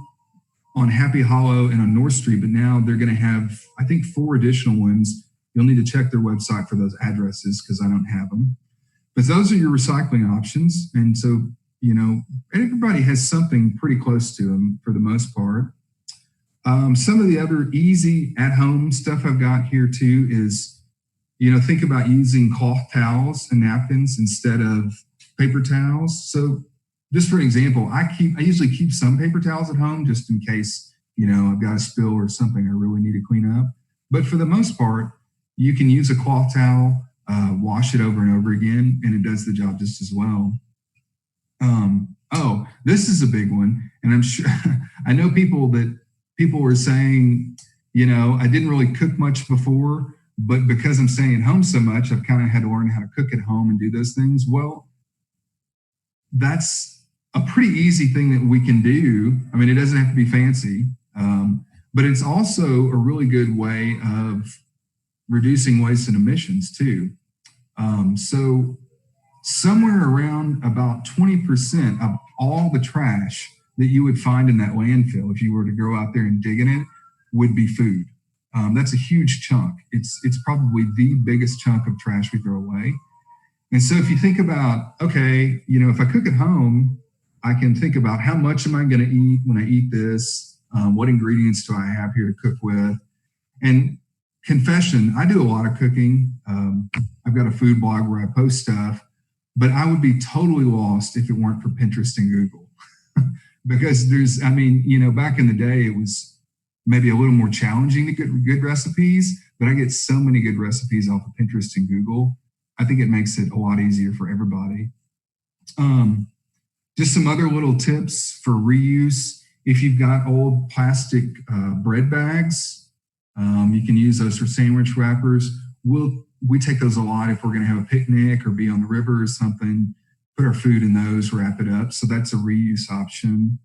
on Happy Hollow and on North Street, but now they're going to have, I think, 4 additional ones. You'll need to check their website for those addresses because I don't have them. But those are your recycling options. And so, you know, everybody has something pretty close to them for the most part. Some of the other easy at-home stuff I've got here too is, you know, think about using cloth towels and napkins instead of paper towels. So just for an example, I usually keep some paper towels at home just in case, you know, I've got a spill or something I really need to clean up. But for the most part, you can use a cloth towel, wash it over and over again, and it does the job just as well. Oh, this is a big one. And I'm sure, I know people were saying, you know, I didn't really cook much before, but because I'm staying at home so much, I've kind of had to learn how to cook at home and do those things. Well, that's a pretty easy thing that we can do. I mean, it doesn't have to be fancy, but it's also a really good way of reducing waste and emissions too. So somewhere around about 20% of all the trash that you would find in that landfill, if you were to go out there and dig in it, would be food. That's a huge chunk. It's probably the biggest chunk of trash we throw away. And so if you think about, okay, you know, if I cook at home, I can think about how much am I going to eat when I eat this? What ingredients do I have here to cook with? And confession, I do a lot of cooking. I've got a food blog where I post stuff, but I would be totally lost if it weren't for Pinterest and Google. Because there's, I mean, you know, back in the day, it was maybe a little more challenging to get good recipes, but I get so many good recipes off of Pinterest and Google. I think it makes it a lot easier for everybody. Just some other little tips for reuse. if you've got old plastic bread bags, you can use those for sandwich wrappers. We take those a lot if we're going to have a picnic or be on the river or something, put our food in those, wrap it up. So that's a reuse option.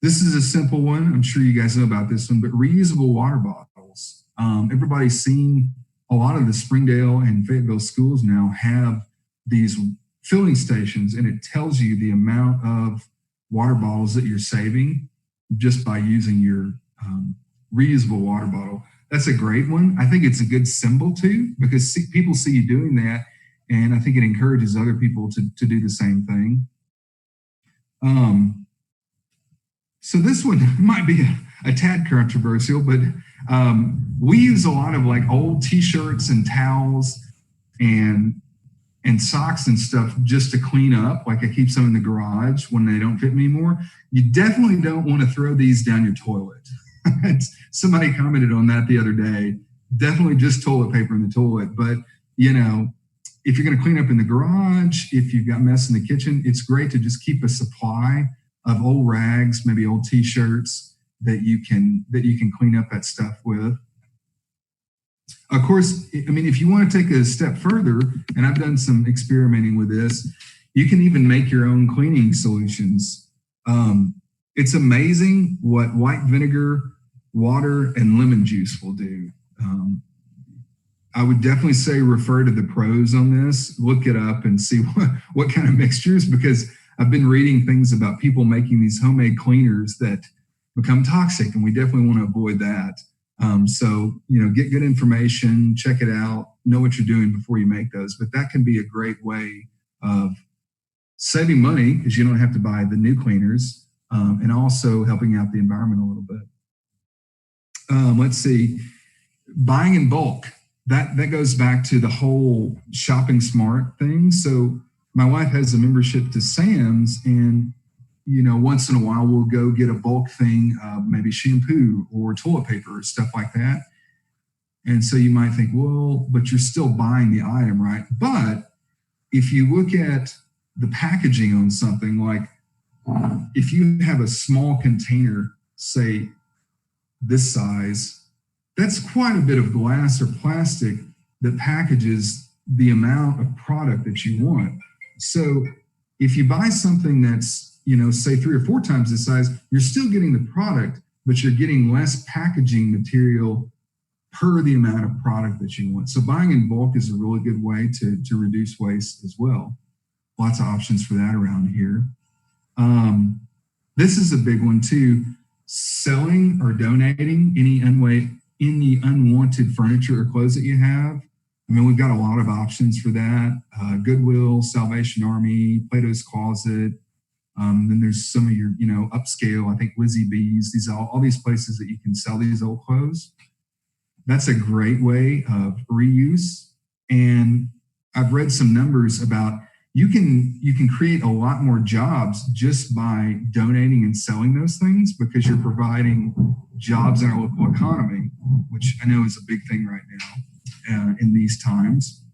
This is a simple one. I'm sure you guys know about this one, but reusable water bottles. Everybody's seen a lot of the Springdale and Fayetteville schools now have these filling stations, and it tells you the amount of water bottles that you're saving just by using your reusable water bottle. That's a great one. I think it's a good symbol too, because people see you doing that, and I think it encourages other people to do the same thing. So this one might be a tad controversial, but we use a lot of like old t-shirts and towels and socks and stuff just to clean up. Like I keep some in the garage when they don't fit me anymore. You definitely don't want to throw these down your toilet. Somebody commented on that the other day. Definitely just toilet paper in the toilet. But, you know, if you're going to clean up in the garage, if you've got mess in the kitchen, it's great to just keep a supply of old rags, maybe old t-shirts that you can clean up that stuff with. Of course, I mean, if you want to take a step further, and I've done some experimenting with this, you can even make your own cleaning solutions. It's amazing what white vinegar, water, and lemon juice will do. I would definitely say refer to the pros on this, look it up and see what kind of mixtures, because I've been reading things about people making these homemade cleaners that become toxic, and we definitely want to avoid that. So, you know, get good information, check it out, know what you're doing before you make those. But that can be a great way of saving money because you don't have to buy the new cleaners, and also helping out the environment a little bit. Let's see, buying in bulk. That goes back to the whole shopping smart thing. So my wife has a membership to Sam's, and you know, once in a while we'll go get a bulk thing, maybe shampoo or toilet paper or stuff like that. And so you might think, well, but you're still buying the item, right? But if you look at the packaging on something, like if you have a small container, say this size, that's quite a bit of glass or plastic that packages the amount of product that you want. So if you buy something that's, you know, say 3 or 4 times the size, you're still getting the product, but you're getting less packaging material per the amount of product that you want. So buying in bulk is a really good way to reduce waste as well. Lots of options for that around here. This is a big one too. Selling or donating any unwanted furniture or clothes that you have. I mean, we've got a lot of options for that. Goodwill, Salvation Army, Plato's Closet. Then there's some of your, you know, upscale, I think Lizzie B's, these all these places that you can sell these old clothes. That's a great way of reuse. And I've read some numbers about you can create a lot more jobs just by donating and selling those things, because you're providing jobs in our local economy, which I know is a big thing right now in these times.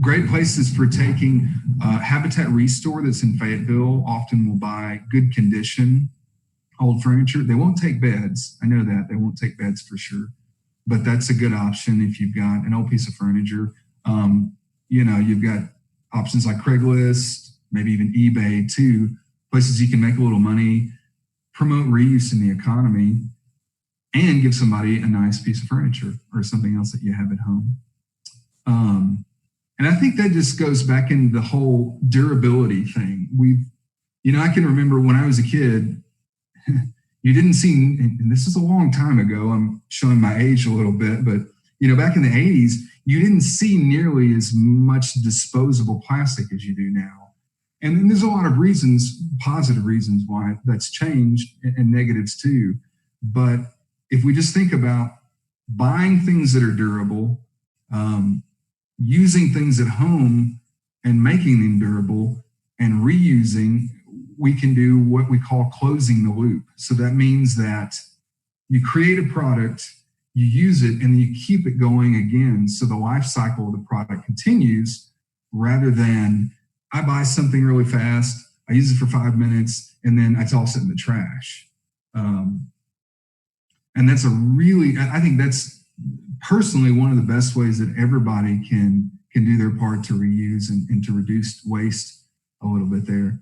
Great places for taking Habitat Restore that's in Fayetteville often will buy good condition old furniture. They won't take beds. I know that. They won't take beds for sure. But that's a good option if you've got an old piece of furniture. You know, you've got options like Craigslist, maybe even eBay too, places you can make a little money, promote reuse in the economy, and give somebody a nice piece of furniture or something else that you have at home. And I think that just goes back into the whole durability thing. You know, I can remember when I was a kid, you didn't see, and this is a long time ago, I'm showing my age a little bit, but you know, back in the 80s, you didn't see nearly as much disposable plastic as you do now. And then there's a lot of reasons, positive reasons why that's changed, and negatives too. But if we just think about buying things that are durable, using things at home and making them durable, and reusing, we can do what we call closing the loop. So that means that you create a product, you use it, and then you keep it going again. So the life cycle of the product continues, rather than I buy something really fast, I use it for 5 minutes, and then I toss it in the trash. And that's I think that's personally one of the best ways that everybody can do their part to reuse and to reduce waste a little bit there.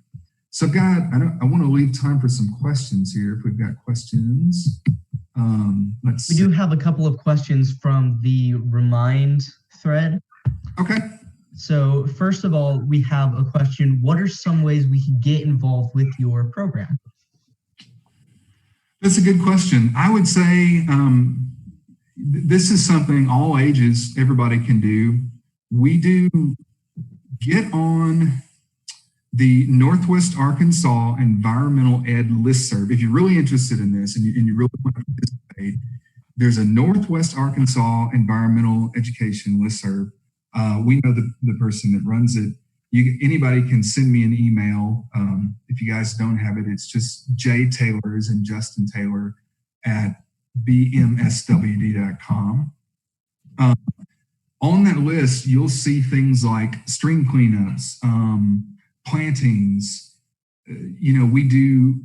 So I want to leave time for some questions here. If we've got questions,
We do have a couple of questions from the Remind thread.
Okay.
So first of all, we have a question. What are some ways we can get involved with your program?
That's a good question. I would say this is something all ages, everybody can do. We do get on the Northwest Arkansas Environmental Ed listserv. If you're really interested in this and you really want to participate, there's a Northwest Arkansas Environmental Education listserv. We know the person that runs it. Anybody can send me an email. If you guys don't have it, it's just jtaylor, as in Justin Taylor, at bmswd.com. On that list, you'll see things like stream cleanups, plantings. We do,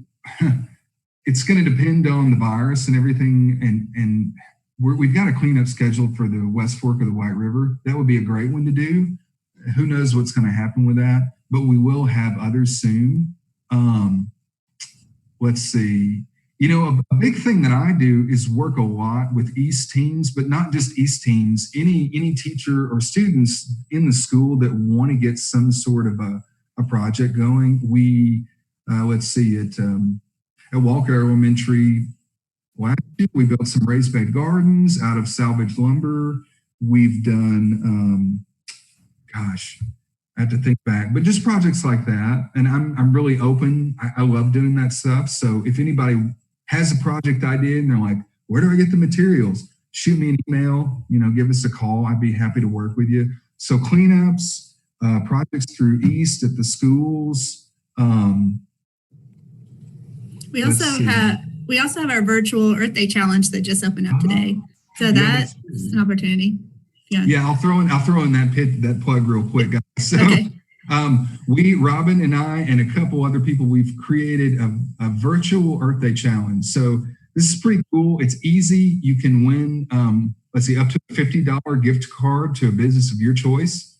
it's going to depend on the virus and everything. And we've got a cleanup scheduled for the West Fork of the White River. That would be a great one to do. Who knows what's going to happen with that, but we will have others soon. Let's see. A big thing that I do is work a lot with East teams, but not just East teams, any teacher or students in the school that want to get some sort of a project going. We, let's see, at Walker Elementary, last year, we built some raised bed gardens out of salvaged lumber. We've done, I have to think back, but just projects like that. And I'm really open. I love doing that stuff. So if anybody has a project idea and they're like, where do I get the materials? Shoot me an email, give us a call. I'd be happy to work with you. So cleanups, projects through East at the schools.
We also have our virtual Earth Day challenge that just opened up today. So that's an opportunity. Yeah,
I'll throw in that plug real quick, guys. So,
okay.
Robin and I and a couple other people, we've created a virtual Earth Day challenge. So this is pretty cool. It's easy. You can win, up to a $50 gift card to a business of your choice.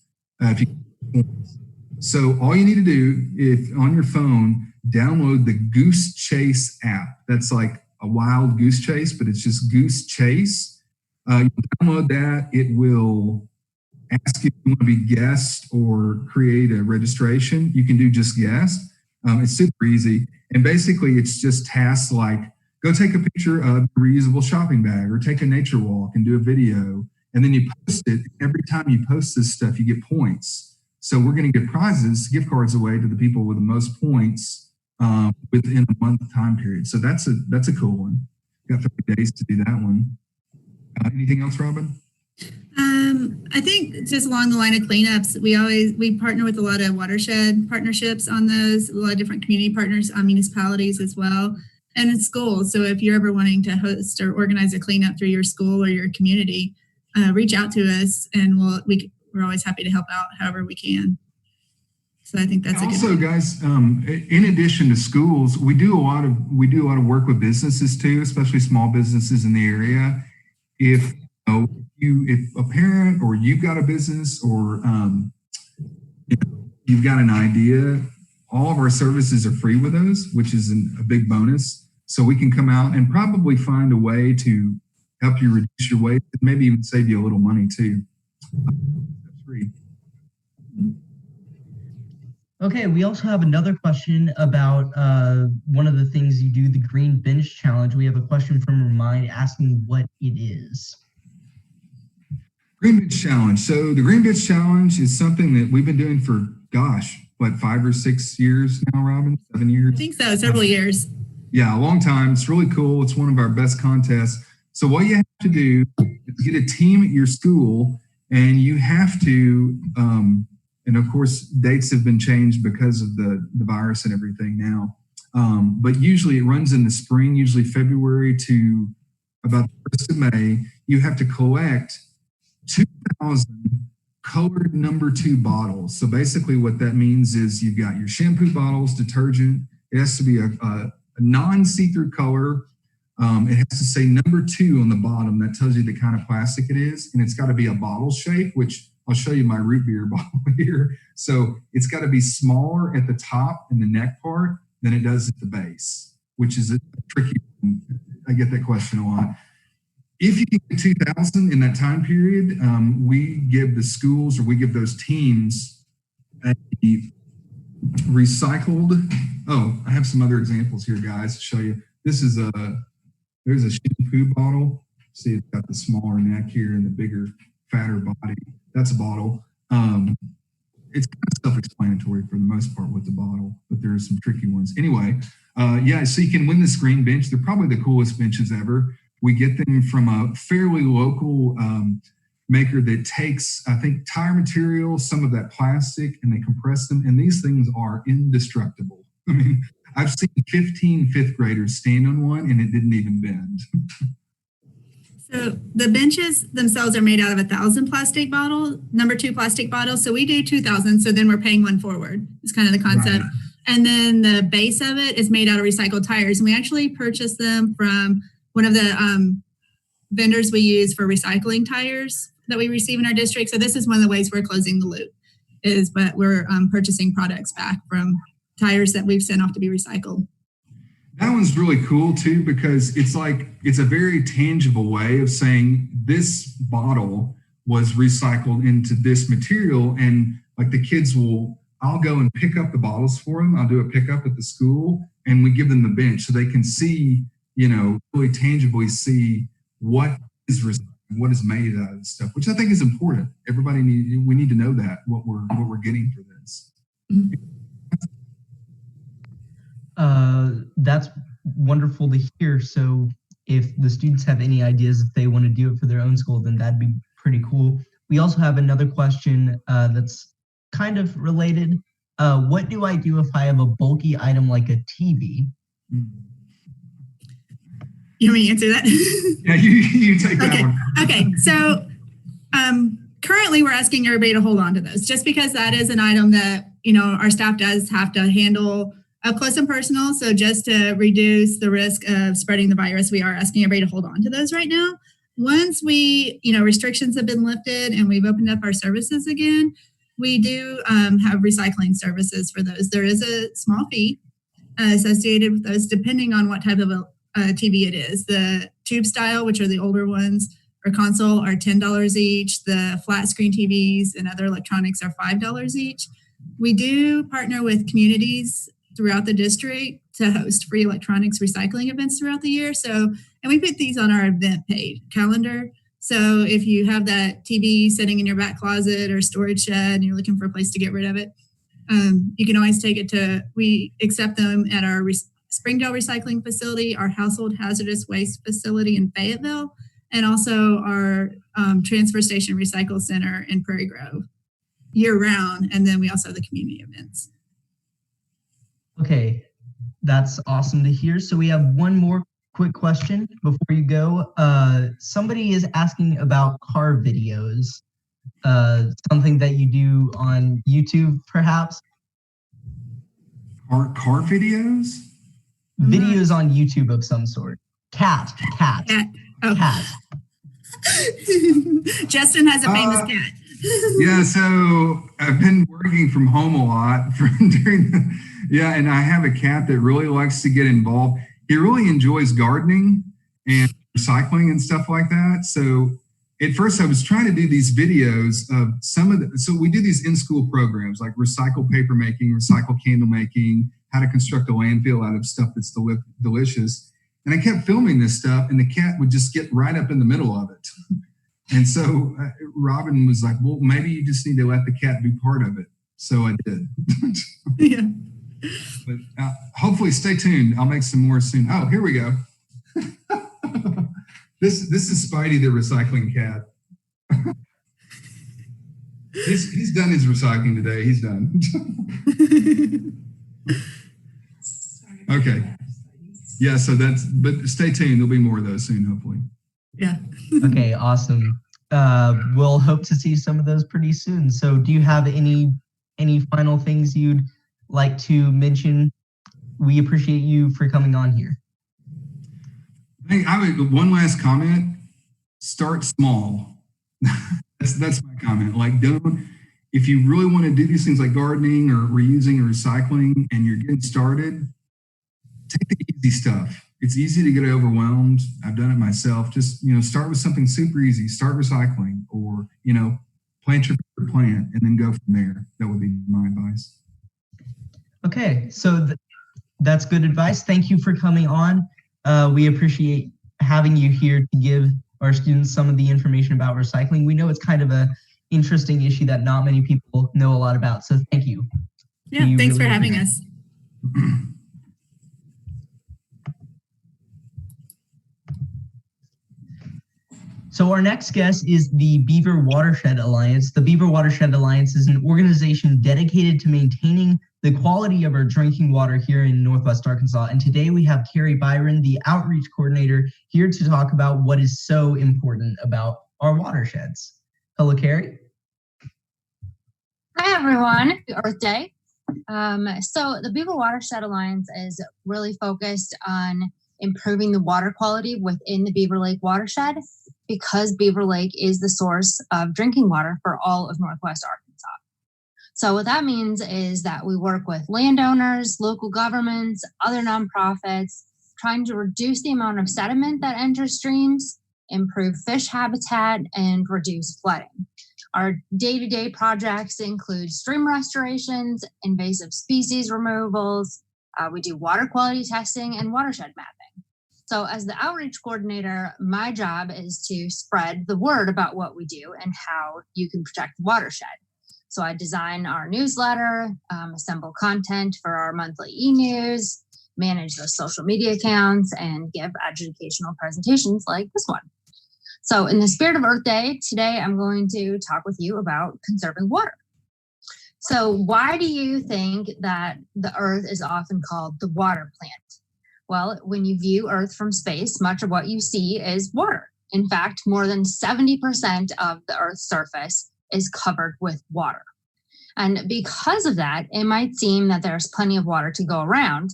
So all you need to do, if on your phone, download the Goose Chase app. That's like a wild goose chase, but it's just Goose Chase. You download that. It will ask you if you want to be guest or create a registration. You can do just guest. It's super easy. And basically, it's just tasks like go take a picture of a reusable shopping bag or take a nature walk and do a video. And then you post it. Every time you post this stuff, you get points. So we're going to give prizes, gift cards away to the people with the most points within a month time period. So that's a cool one. Got 30 days to do that one. Anything else, Robin?
I think just along the line of cleanups, we partner with a lot of watershed partnerships on those, a lot of different community partners, municipalities as well, and in schools. So if you're ever wanting to host or organize a cleanup through your school or your community, reach out to us, and we're always happy to help out however we can. So I think that's
also, guys. In addition to schools, we do a lot of work with businesses too, especially small businesses in the area. If a parent or you've got a business or you've got an idea, all of our services are free with those, which is a big bonus. So we can come out and probably find a way to help you reduce your waste and maybe even save you a little money too. That's free.
Okay, we also have another question about one of the things you do, the Green Bench Challenge. We have a question from Remind asking what it is.
Green Bench Challenge. So the Green Bench Challenge is something that we've been doing for, 5 or 6 years now, Robin? 7 years?
I think so, several years.
Yeah, a long time. It's really cool. It's one of our best contests. So what you have to do is get a team at your school, and you have to, and of course, dates have been changed because of the virus and everything now. But usually it runs in the spring, usually February to about the 1st of May. You have to collect 2,000 colored number 2 bottles. So basically what that means is you've got your shampoo bottles, detergent. It has to be a non-see-through color. It has to say number 2 on the bottom. That tells you the kind of plastic it is. And it's got to be a bottle shape, which I'll show you my root beer bottle here. So it's got to be smaller at the top in the neck part than it does at the base, which is a tricky one. I get that question a lot. If you get 2,000 in that time period, we give the schools, or we give those teams, a recycled. Oh, I have some other examples here, guys, to show you. This is there's a shampoo bottle. See, it's got the smaller neck here and the bigger, fatter body. That's a bottle. It's kind of self-explanatory for the most part with the bottle, but there are some tricky ones. Anyway, yeah, so you can win this green bench. They're probably the coolest benches ever. We get them from a fairly local maker that takes, I think, tire material, some of that plastic, and they compress them. And these things are indestructible. I mean, I've seen 15 fifth graders stand on one and it didn't even bend.
So the benches themselves are made out of 1,000 plastic bottles, number 2 plastic bottles. So we do 2,000. So then we're paying one forward. It's kind of the concept. Right. And then the base of it is made out of recycled tires. And we actually purchased them from one of the vendors we use for recycling tires that we receive in our district. So this is one of the ways we're closing the loop, but we're purchasing products back from tires that we've sent off to be recycled.
That one's really cool too, because it's a very tangible way of saying this bottle was recycled into this material. And like the kids I'll go and pick up the bottles for them. I'll do a pickup at the school and we give them the bench so they can see, really tangibly see what is made out of this stuff, which I think is important. We need to know that what we're getting for this.
Mm-hmm.
That's wonderful to hear. So if the students have any ideas if they want to do it for their own school, then that'd be pretty cool. We also have another question that's kind of related. What do I do if I have a bulky item like a TV?
You want me to answer that?
Yeah, you take that one.
Okay, so currently we're asking everybody to hold on to those just because that is an item that, our staff does have to handle up close and personal. So just to reduce the risk of spreading the virus, we are asking everybody to hold on to those right now. Once restrictions have been lifted and we've opened up our services again, we do have recycling services for those. There is a small fee associated with those, depending on what type of a TV it is. The tube style, which are the older ones, or console are $10 each. The flat screen TVs and other electronics are $5 each. We do partner with communities throughout the district to host free electronics recycling events throughout the year. And we put these on our event page calendar. So if you have that TV sitting in your back closet or storage shed and you're looking for a place to get rid of it, you can always take it we accept them at our Springdale recycling facility, our household hazardous waste facility in Fayetteville, and also our transfer station recycle center in Prairie Grove year round. And then we also have the community events.
Okay, that's awesome to hear. So we have one more quick question before you go. Somebody is asking about car videos, something that you do on YouTube, perhaps?
Car videos?
Videos on YouTube of some sort. Cat.
Oh.
Cat.
Justin has a famous cat.
Yeah, so I've been working from home a lot and I have a cat that really likes to get involved. He really enjoys gardening and recycling and stuff like that. So at first I was trying to do these videos of so we do these in-school programs like recycle paper making, recycle candle making, how to construct a landfill out of stuff that's delicious. And I kept filming this stuff and the cat would just get right up in the middle of it. And so Robin was like, well, maybe you just need to let the cat be part of it. So I did.
Yeah.
But hopefully stay tuned. I'll make some more soon. Oh, here we go. This is Spidey, the recycling cat. He's done his recycling today. He's done. Okay. Yeah, but stay tuned. There'll be more of those soon, hopefully.
Yeah.
Okay, awesome. we'll hope to see some of those pretty soon. So do you have any final things you'd like to mention? We appreciate you for coming on here.
Hey, I have one last comment. Start small. That's my comment. Like, if you really want to do these things like gardening or reusing or recycling and you're getting started, take the easy stuff. It's easy to get overwhelmed. I've done it myself. Just, start with something super easy. Start recycling, or, plant your plant and then go from there. That would be my advice.
Okay, so that's good advice. Thank you for coming on. We appreciate having you here to give our students some of the information about recycling. We know it's kind of a interesting issue that not many people know a lot about. So thank you.
Yeah, thanks for having us.
So our next guest is the Beaver Watershed Alliance. The Beaver Watershed Alliance is an organization dedicated to maintaining the quality of our drinking water here in Northwest Arkansas. And today we have Carrie Byron, the outreach coordinator, here to talk about what is so important about our watersheds. Hello, Carrie.
Hi, everyone. Happy Earth Day. So the Beaver Watershed Alliance is really focused on improving the water quality within the Beaver Lake watershed, because Beaver Lake is the source of drinking water for all of Northwest Arkansas. So what that means is that we work with landowners, local governments, other nonprofits, trying to reduce the amount of sediment that enters streams, improve fish habitat, and reduce flooding. Our day-to-day projects include stream restorations, invasive species removals. We do water quality testing and watershed mapping. So as the outreach coordinator, my job is to spread the word about what we do and how you can protect the watershed. So I design our newsletter, assemble content for our monthly e-news, manage the social media accounts, and give educational presentations like this one. So in the spirit of Earth Day, today I'm going to talk with you about conserving water. So why do you think that the Earth is often called the water plant? Well, when you view Earth from space, much of what you see is water. In fact, more than 70% of the Earth's surface is covered with water. And because of that, it might seem that there's plenty of water to go around,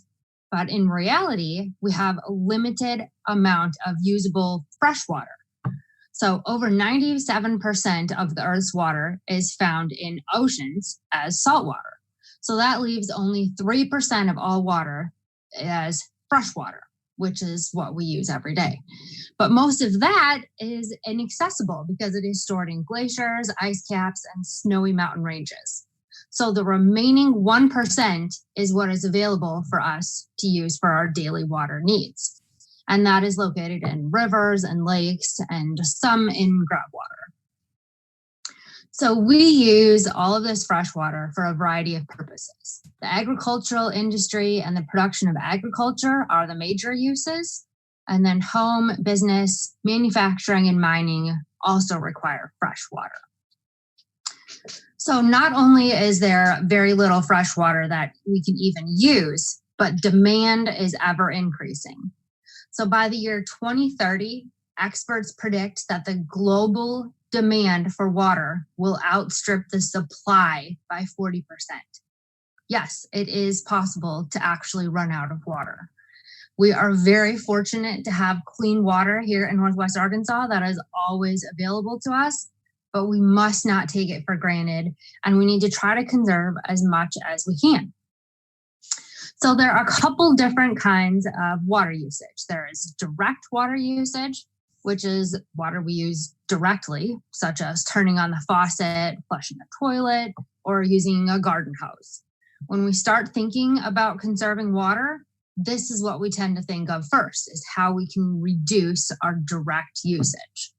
but in reality, we have a limited amount of usable fresh water. So over 97% of the Earth's water is found in oceans as salt water. So that leaves only 3% of all water as fresh water, which is what we use every day. But most of that is inaccessible because it is stored in glaciers, ice caps, and snowy mountain ranges. So the remaining 1% is what is available for us to use for our daily water needs. And that is located in rivers and lakes and some in groundwater. So we use all of this fresh water for a variety of purposes. The agricultural industry and the production of agriculture are the major uses. And then home, business, manufacturing, and mining also require fresh water. So not only is there very little fresh water that we can even use, but demand is ever increasing. So by the year 2030, experts predict that the global demand for water will outstrip the supply by 40%. Yes, it is possible to actually run out of water. We are very fortunate to have clean water here in Northwest Arkansas that is always available to us, but we must not take it for granted, and we need to try to conserve as much as we can. So there are a couple different kinds of water usage. There is direct water usage, which is water we use directly, such as turning on the faucet, flushing a toilet, or using a garden hose. When we start thinking about conserving water, this is what we tend to think of first, is how we can reduce our direct usage.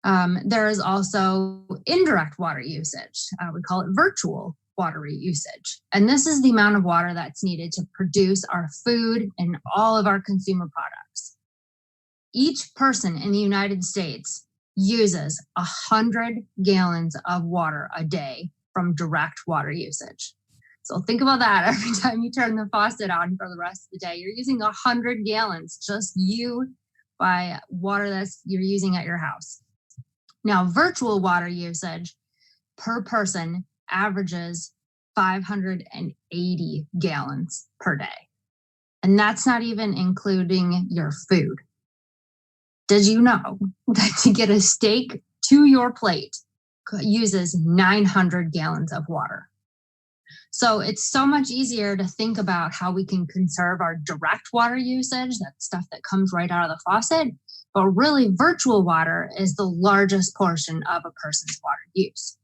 There is also indirect water usage. We call it virtual water usage. And this is the amount of water that's needed to produce our food and all of our consumer products. Each person in the United States uses 100 gallons of water a day from direct water usage. So think about that. Every time you turn the faucet on for the rest of the day, you're using 100 gallons, just you by water that you're using at your house. Now, virtual water usage per person averages 580 gallons per day. And that's not even including your food. Did you know that to get a steak to your plate uses 900 gallons of water? So it's so much easier to think about how we can conserve our direct water usage, that stuff that comes right out of the faucet. But really, virtual water is the largest portion of a person's water use.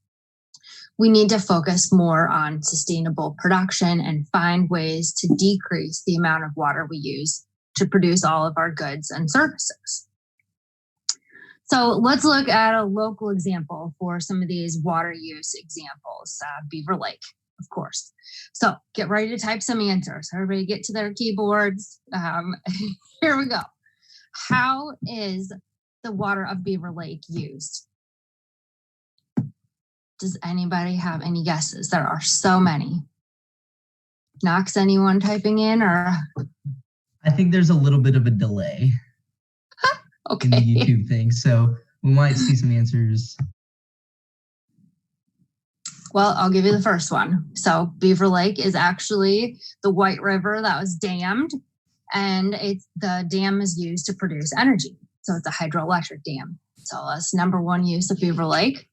We need to focus more on sustainable production and find ways to decrease the amount of water we use to produce all of our goods and services. So let's look at a local example for some of these water use examples. Beaver Lake, of course. So get ready to type some answers. Everybody get to their keyboards. Here we go. How is the water of Beaver Lake used? Does anybody have any guesses? There are so many. Knox, anyone typing in, or?
I think there's a little bit of a delay
Okay.
in the YouTube thing, so we might see some answers.
Well, I'll give you the first one. So Beaver Lake is actually the White River that was dammed, and the dam is used to produce energy. So it's a hydroelectric dam. So that's number one use of Beaver Lake.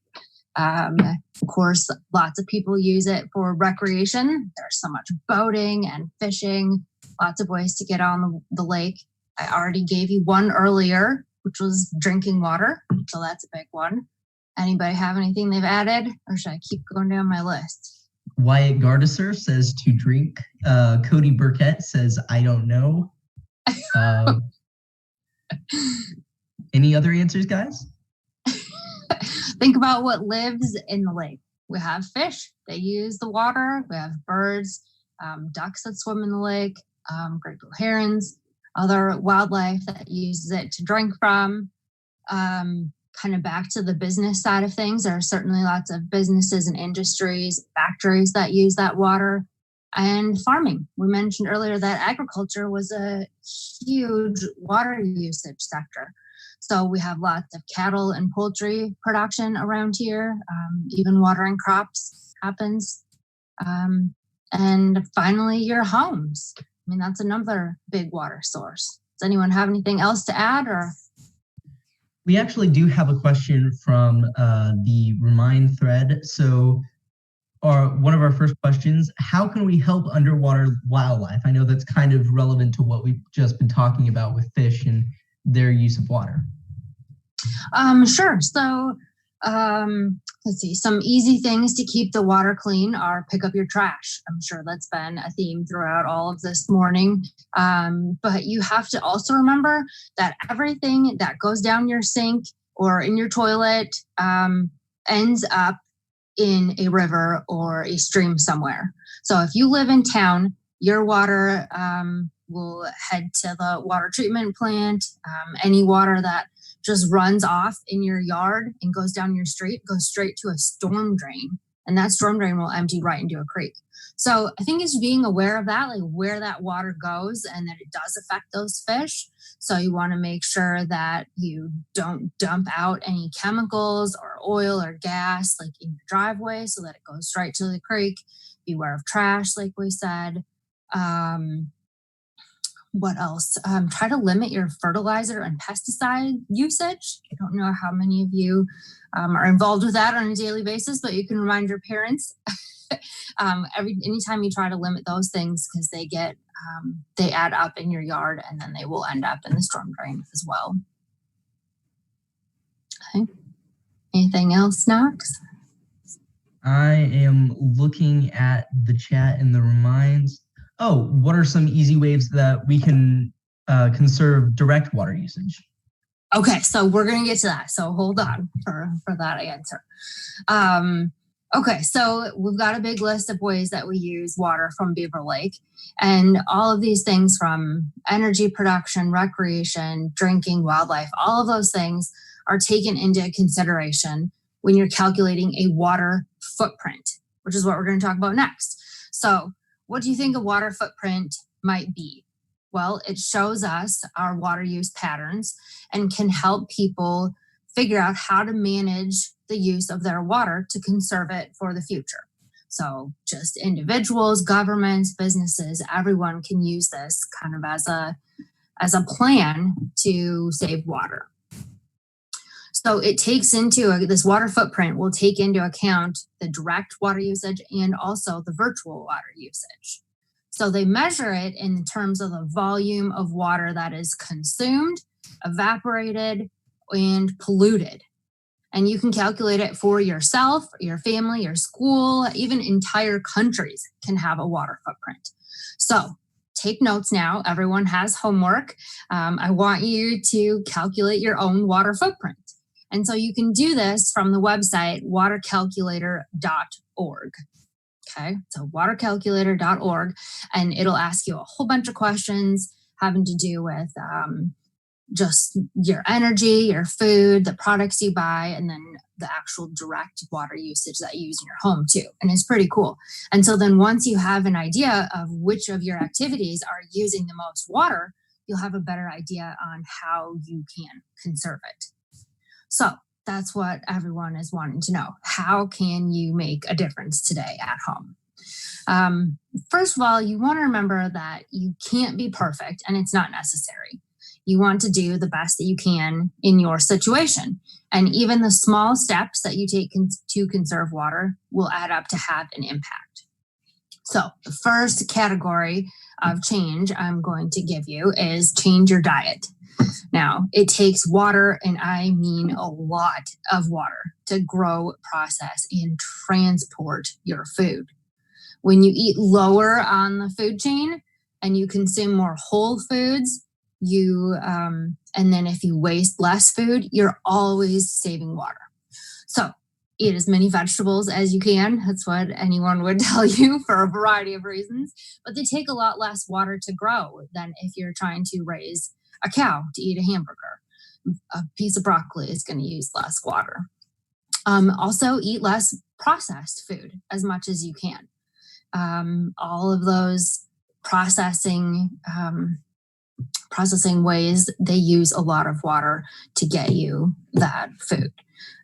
Of course, lots of people use it for recreation. There's so much boating and fishing, lots of ways to get on the lake. I already gave you one earlier, which was drinking water. So that's a big one. Anybody have anything they've added, or should I keep going down my list?
Wyatt Gardesser says to drink. Cody Burkett says, I don't know. Any other answers, guys?
Think about what lives in the lake. We have fish. They use the water. We have birds, ducks that swim in the lake, great blue herons, other wildlife that uses it to drink from. Kind of back to the business side of things, there are certainly lots of businesses and industries, factories that use that water, and farming. We mentioned earlier that agriculture was a huge water usage sector. So we have lots of cattle and poultry production around here. Even watering crops happens. And finally, your homes. I mean, that's another big water source. Does anyone have anything else to add, or?
We actually do have a question from the Remind thread. So one of our first questions, how can we help underwater wildlife? I know that's kind of relevant to what we've just been talking about with fish and their use of water.
Sure. So let's see, some easy things to keep the water clean are pick up your trash. I'm sure that's been a theme throughout all of this morning. But you have to also remember that everything that goes down your sink or in your toilet ends up in a river or a stream somewhere. So if you live in town, your water will head to the water treatment plant. Any water that just runs off in your yard and goes down your street goes straight to a storm drain, and that storm drain will empty right into a creek. So I think it's being aware of that, like where that water goes, and that it does affect those fish. So you want to make sure that you don't dump out any chemicals or oil or gas like in your driveway so that it goes straight to the creek. Beware of trash, like we said. What else? Try to limit your fertilizer and pesticide usage. I don't know how many of you are involved with that on a daily basis, but you can remind your parents anytime you try to limit those things, because they add up in your yard and then they will end up in the storm drain as well. Okay. Anything else, Knox?
I am looking at the chat and the reminds. Oh, what are some easy ways that we can conserve direct water usage?
Okay, so we're going to get to that. So hold on for that answer. Okay, so we've got a big list of ways that we use water from Beaver Lake. And all of these things, from energy production, recreation, drinking, wildlife, all of those things are taken into consideration when you're calculating a water footprint, which is what we're going to talk about next. So what do you think a water footprint might be? Well, it shows us our water use patterns and can help people figure out how to manage the use of their water to conserve it for the future. So just individuals, governments, businesses, everyone can use this kind of as a plan to save water. So it takes into this water footprint will take into account the direct water usage and also the virtual water usage. So they measure it in terms of the volume of water that is consumed, evaporated, and polluted. And you can calculate it for yourself, your family, your school, even entire countries can have a water footprint. So take notes now. Everyone has homework. I want you to calculate your own water footprint. And so you can do this from the website watercalculator.org. Okay, so watercalculator.org, and it'll ask you a whole bunch of questions having to do with just your energy, your food, the products you buy, and then the actual direct water usage that you use in your home too. And it's pretty cool. And so then once you have an idea of which of your activities are using the most water, you'll have a better idea on how you can conserve it. So that's what everyone is wanting to know. How can you make a difference today at home? First of all, you want to remember that you can't be perfect and it's not necessary. You want to do the best that you can in your situation. And even the small steps that you take to conserve water will add up to have an impact. So the first category of change I'm going to give you is change your diet. Now, it takes water, and I mean a lot of water, to grow, process, and transport your food. When you eat lower on the food chain and you consume more whole foods, and then if you waste less food, you're always saving water. So eat as many vegetables as you can. That's what anyone would tell you for a variety of reasons. But they take a lot less water to grow than if you're trying to raise a cow to eat a hamburger. A piece of broccoli is going to use less water. Also, eat less processed food as much as you can. All of those processing ways, they use a lot of water to get you that food.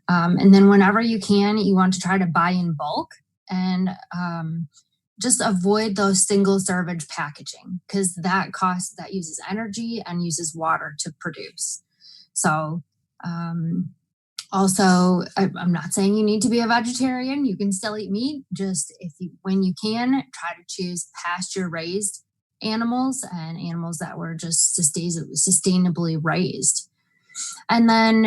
And then whenever you can, you want to try to buy in bulk and just avoid those single servage packaging, because that uses energy and uses water to produce. So also, I'm not saying you need to be a vegetarian. You can still eat meat. Just when you can, try to choose pasture raised animals and animals that were just sustainably raised. And then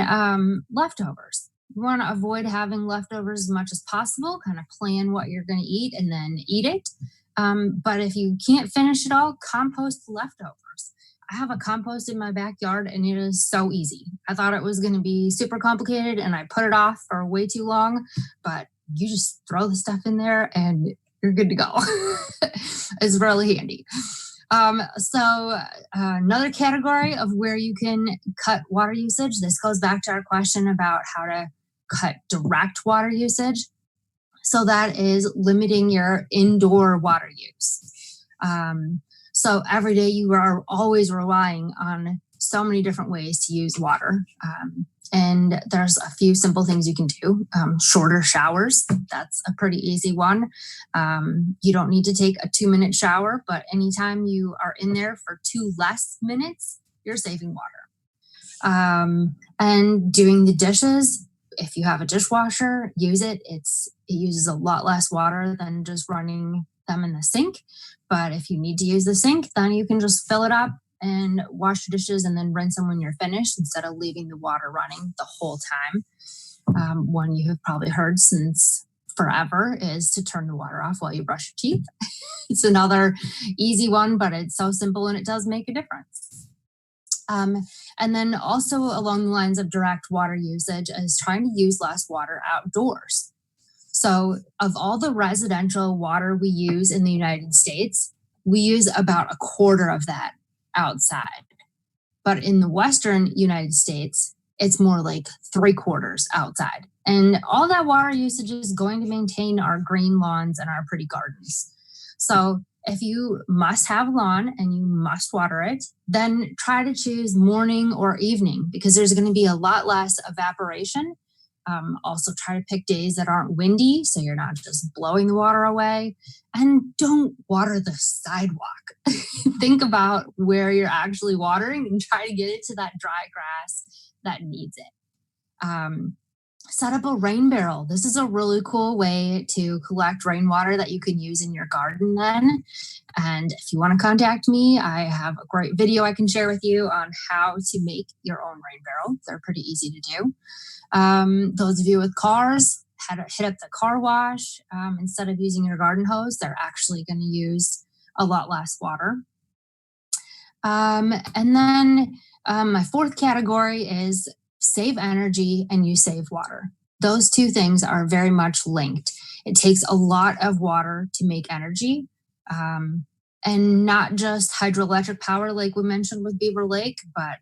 leftovers. You want to avoid having leftovers as much as possible, kind of plan what you're going to eat and then eat it. But if you can't finish it all, compost the leftovers. I have a compost in my backyard and it is so easy. I thought it was going to be super complicated and I put it off for way too long, but you just throw the stuff in there and you're good to go. It's really handy. So another category of where you can cut water usage, this goes back to our question about how to cut direct water usage. So that is limiting your indoor water use. So every day you are always relying on so many different ways to use water. And there's a few simple things you can do. Shorter showers, that's a pretty easy one. You don't need to take a 2-minute shower, but anytime you are in there for 2 less minutes, you're saving water. And doing the dishes, if you have a dishwasher, use it. It uses a lot less water than just running them in the sink. But if you need to use the sink, then you can just fill it up and wash the dishes and then rinse them when you're finished instead of leaving the water running the whole time. One you have probably heard since forever is to turn the water off while you brush your teeth. It's another easy one, but it's so simple and it does make a difference. And then also along the lines of direct water usage is trying to use less water outdoors. So of all the residential water we use in the United States, we use about 1/4 of that outside. But in the Western United States, it's more like 3/4 outside. And all that water usage is going to maintain our green lawns and our pretty gardens. So If you must have lawn and you must water it, then try to choose morning or evening because there's going to be a lot less evaporation. Also try to pick days that aren't windy so you're not just blowing the water away. And don't water the sidewalk. Think about where you're actually watering and try to get it to that dry grass that needs it. Set up a rain barrel. This is a really cool way to collect rainwater that you can use in your garden then. And if you want to contact me, I have a great video I can share with you on how to make your own rain barrel. They're pretty easy to do. Those of you with cars, hit up the car wash. Instead of using your garden hose, they're actually going to use a lot less water. And then my fourth category is save energy and you save water. Those two things are very much linked. It takes a lot of water to make energy, and not just hydroelectric power like we mentioned with Beaver Lake, but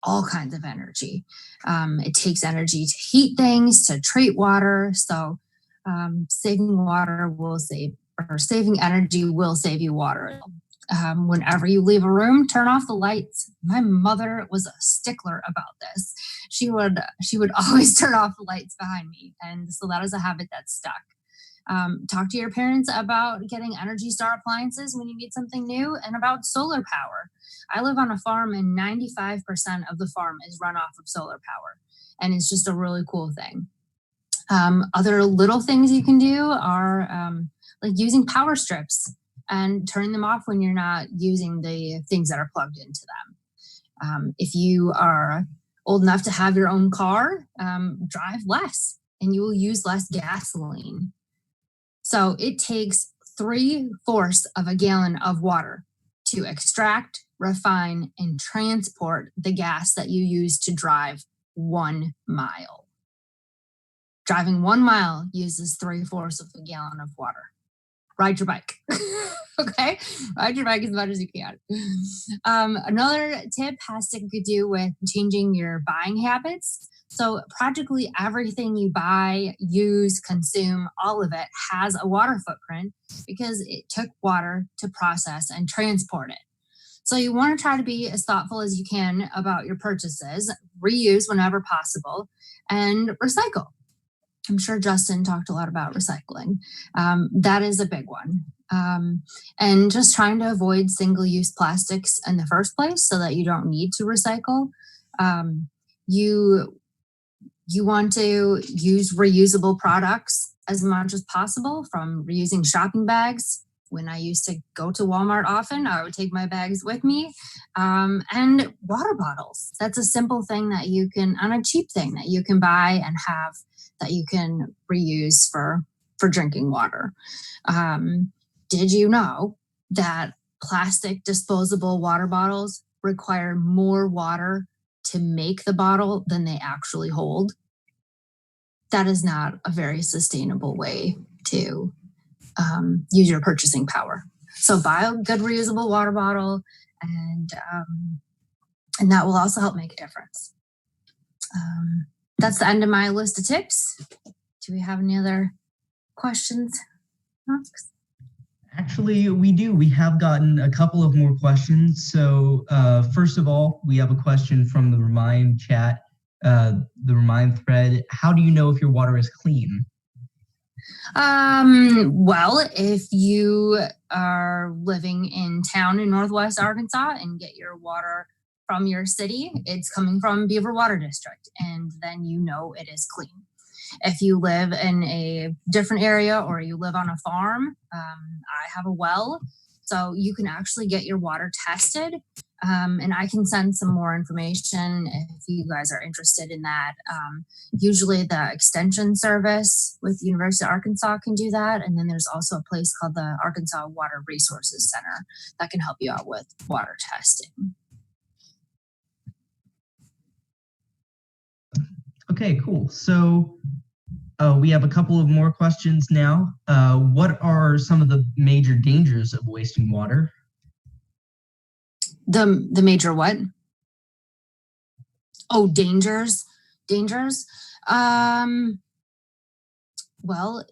all kinds of energy. It takes energy to heat things, to treat water. So saving energy will save you water. Whenever you leave a room, turn off the lights. My mother was a stickler about this. She would always turn off the lights behind me. And so that is a habit that's stuck. Talk to your parents about getting Energy Star appliances when you need something new and about solar power. I live on a farm and 95% of the farm is run off of solar power. And it's just a really cool thing. Other little things you can do are like using power strips and turning them off when you're not using the things that are plugged into them. If you are old enough to have your own car, drive less and you will use less gasoline. So it takes 3/4 of a gallon of water to extract, refine, and transport the gas that you use to drive 1 mile. Driving 1 mile uses 3/4 of a gallon of water. Ride your bike. Okay? Ride your bike as much as you can. Another tip has to do with changing your buying habits. So practically everything you buy, use, consume, all of it has a water footprint because it took water to process and transport it. So you want to try to be as thoughtful as you can about your purchases, reuse whenever possible, and recycle. I'm sure Justin talked a lot about recycling. That is a big one. And just trying to avoid single-use plastics in the first place so that you don't need to recycle. You want to use reusable products as much as possible, from reusing shopping bags. When I used to go to Walmart often, I would take my bags with me. And water bottles. That's a simple thing that you can, on a cheap thing that you can buy and have that you can reuse for drinking water. Did you know that plastic disposable water bottles require more water to make the bottle than they actually hold? That is not a very sustainable way to use your purchasing power. So buy a good reusable water bottle, and that will also help make a difference. That's the end of my list of tips. Do we have any other questions?
Actually, we do. We have gotten a couple of more questions. So first of all, we have a question from the Remind chat, the Remind thread. How do you know if your water is clean?
Well, if you are living in town in Northwest Arkansas and get your water from your city, it's coming from Beaver Water District, and then you know it is clean. If you live in a different area or you live on a farm, I have a well, so you can actually get your water tested. And I can send some more information if you guys are interested in that. Usually the Extension Service with the University of Arkansas can do that. And then there's also a place called the Arkansas Water Resources Center that can help you out with water testing.
Okay, cool. So we have a couple of more questions now. What are some of the major dangers of wasting water?
The major what? Oh, dangers. Well,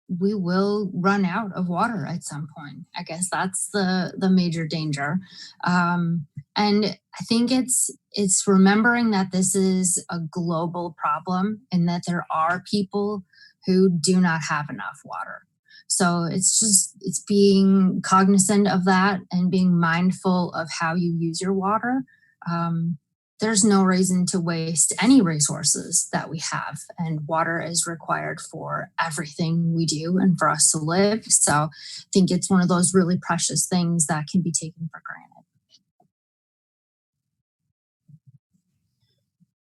we will run out of water at some point. I guess that's the major danger. And I think it's remembering that this is a global problem and that there are people who do not have enough water. So it's being cognizant of that and being mindful of how you use your water. There's no reason to waste any resources that we have, and water is required for everything we do and for us to live. So I think it's one of those really precious things that can be taken for granted.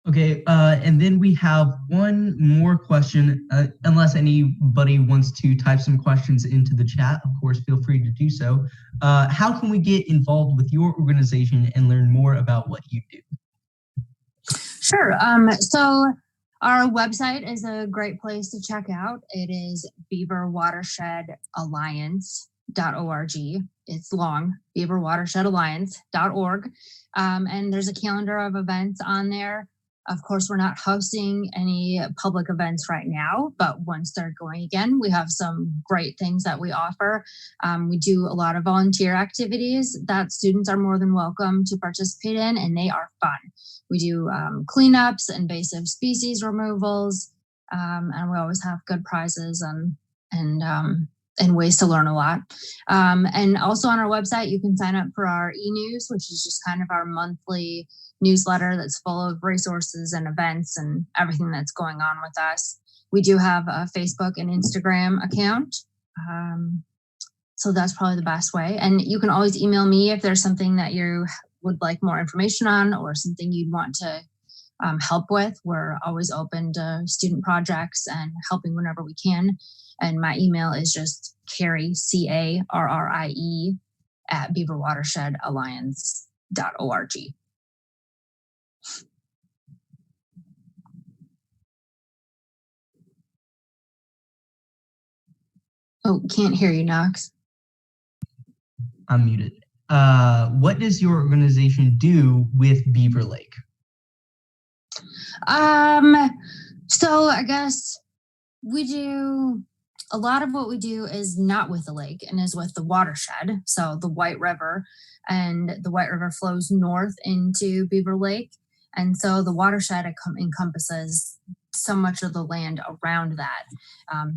Okay, and then we have one more question. Unless anybody wants to type some questions into the chat, of course, feel free to do so. How can we get involved with your organization and learn more about what you do?
Sure. So our website is a great place to check out. It is Beaver Watershed Alliance.org. It's long, beaverwatershedalliance.org. And there's a calendar of events on there. Of course, we're not hosting any public events right now, but once they're going again, we have some great things that we offer. We do a lot of volunteer activities that students are more than welcome to participate in, and they are fun. We do cleanups, invasive species removals, and we always have good prizes and ways to learn a lot. And also on our website, you can sign up for our e-news, which is just kind of our monthly newsletter that's full of resources and events and everything that's going on with us. We do have a Facebook and Instagram account. So that's probably the best way. And you can always email me if there's something that you would like more information on or something you'd want to help with. We're always open to student projects and helping whenever we can. And my email is just Carrie, CARRIE, at beaverwatershedalliance.org. Oh, can't hear you, Knox.
I'm muted. What does your organization do with Beaver Lake?
So I guess we do a lot of what we do is not with the lake and is with the watershed. So the White River, and the White River flows north into Beaver Lake. And so the watershed encompasses so much of the land around that,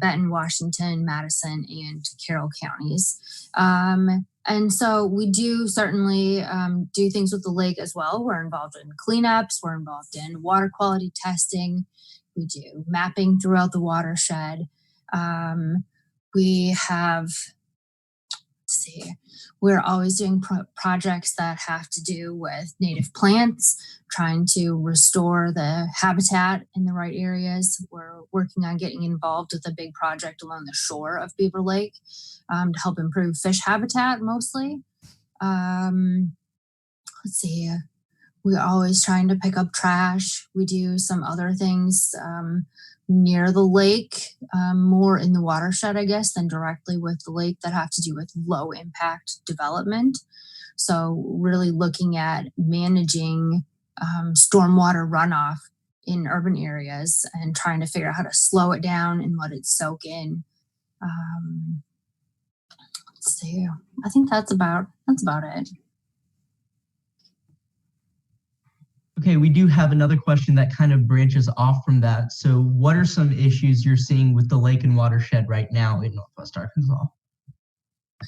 Benton, Washington, Madison, and Carroll counties. And so we do certainly do things with the lake as well. We're involved in cleanups. We're involved in water quality testing. We do mapping throughout the watershed. We have, we're always doing projects that have to do with native plants, trying to restore the habitat in the right areas. We're working on getting involved with a big project along the shore of Beaver Lake to help improve fish habitat mostly. We're always trying to pick up trash. We do some other things near the lake, more in the watershed, I guess, than directly with the lake, that have to do with low impact development. So really looking at managing stormwater runoff in urban areas and trying to figure out how to slow it down and let it soak in. I think that's about it.
Okay, we do have another question that kind of branches off from that. So what are some issues you're seeing with the lake and watershed right now in Northwest Arkansas?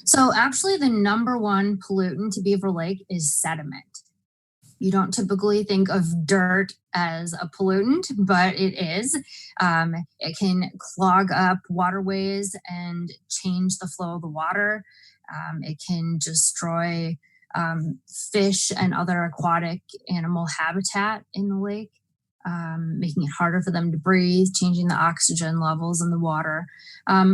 So actually the number one pollutant to Beaver Lake is sediment. You don't typically think of dirt as a pollutant, but it is. It can clog up waterways and change the flow of the water. It can destroy fish and other aquatic animal habitat in the lake, making it harder for them to breathe, changing the oxygen levels in the water.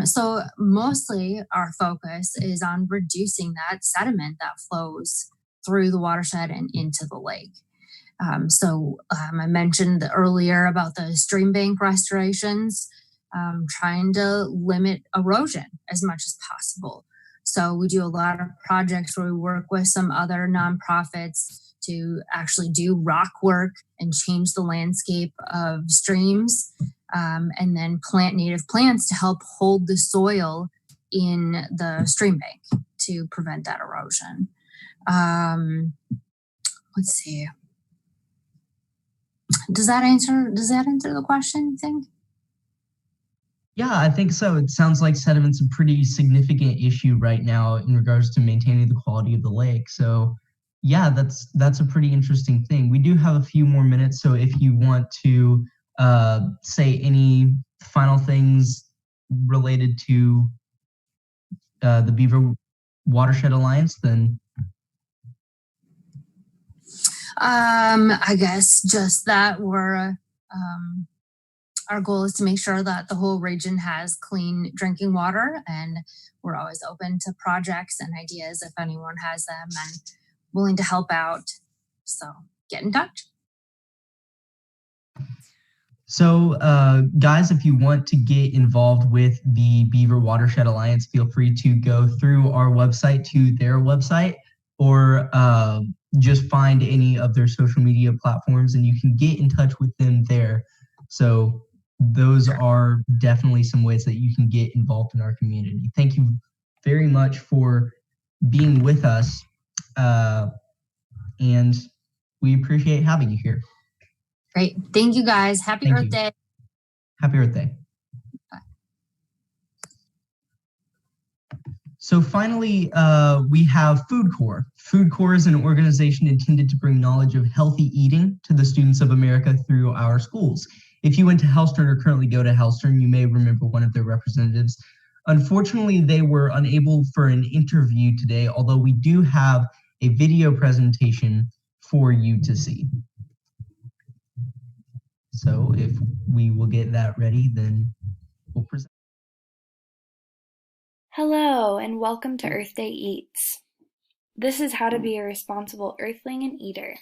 So mostly our focus is on reducing that sediment that flows through the watershed and into the lake. I mentioned earlier about the stream bank restorations, trying to limit erosion as much as possible. So we do a lot of projects where we work with some other nonprofits to actually do rock work and change the landscape of streams and then plant native plants to help hold the soil in the stream bank to prevent that erosion. Let's see. Does that answer the question, you think?
Yeah, I think so. It sounds like sediment's a pretty significant issue right now in regards to maintaining the quality of the lake. So yeah, that's a pretty interesting thing. We do have a few more minutes, so if you want to say any final things related to the Beaver Watershed Alliance, then
I guess just that our goal is to make sure that the whole region has clean drinking water, and we're always open to projects and ideas if anyone has them and willing to help out. So get in touch.
So guys, if you want to get involved with the Beaver Watershed Alliance, feel free to go through our website to their website, or just find any of their social media platforms and you can get in touch with them there. So those are definitely some ways that you can get involved in our community. Thank you very much for being with us, and we appreciate having you here.
Great. Thank you, guys. Happy Earth Day.
Happy Earth Day.
Bye.
So finally, we have Foodcorps. Foodcorps is an organization intended to bring knowledge of healthy eating to the students of America through our schools. If you went to Hellstern or currently go to Hellstern, you may remember one of their representatives. Unfortunately, they were unable for an interview today, although we do have a video presentation for you to see. So if we will get that ready, then we'll present.
Hello, and welcome to Earth Day Eats. This is how to be a responsible earthling and eater.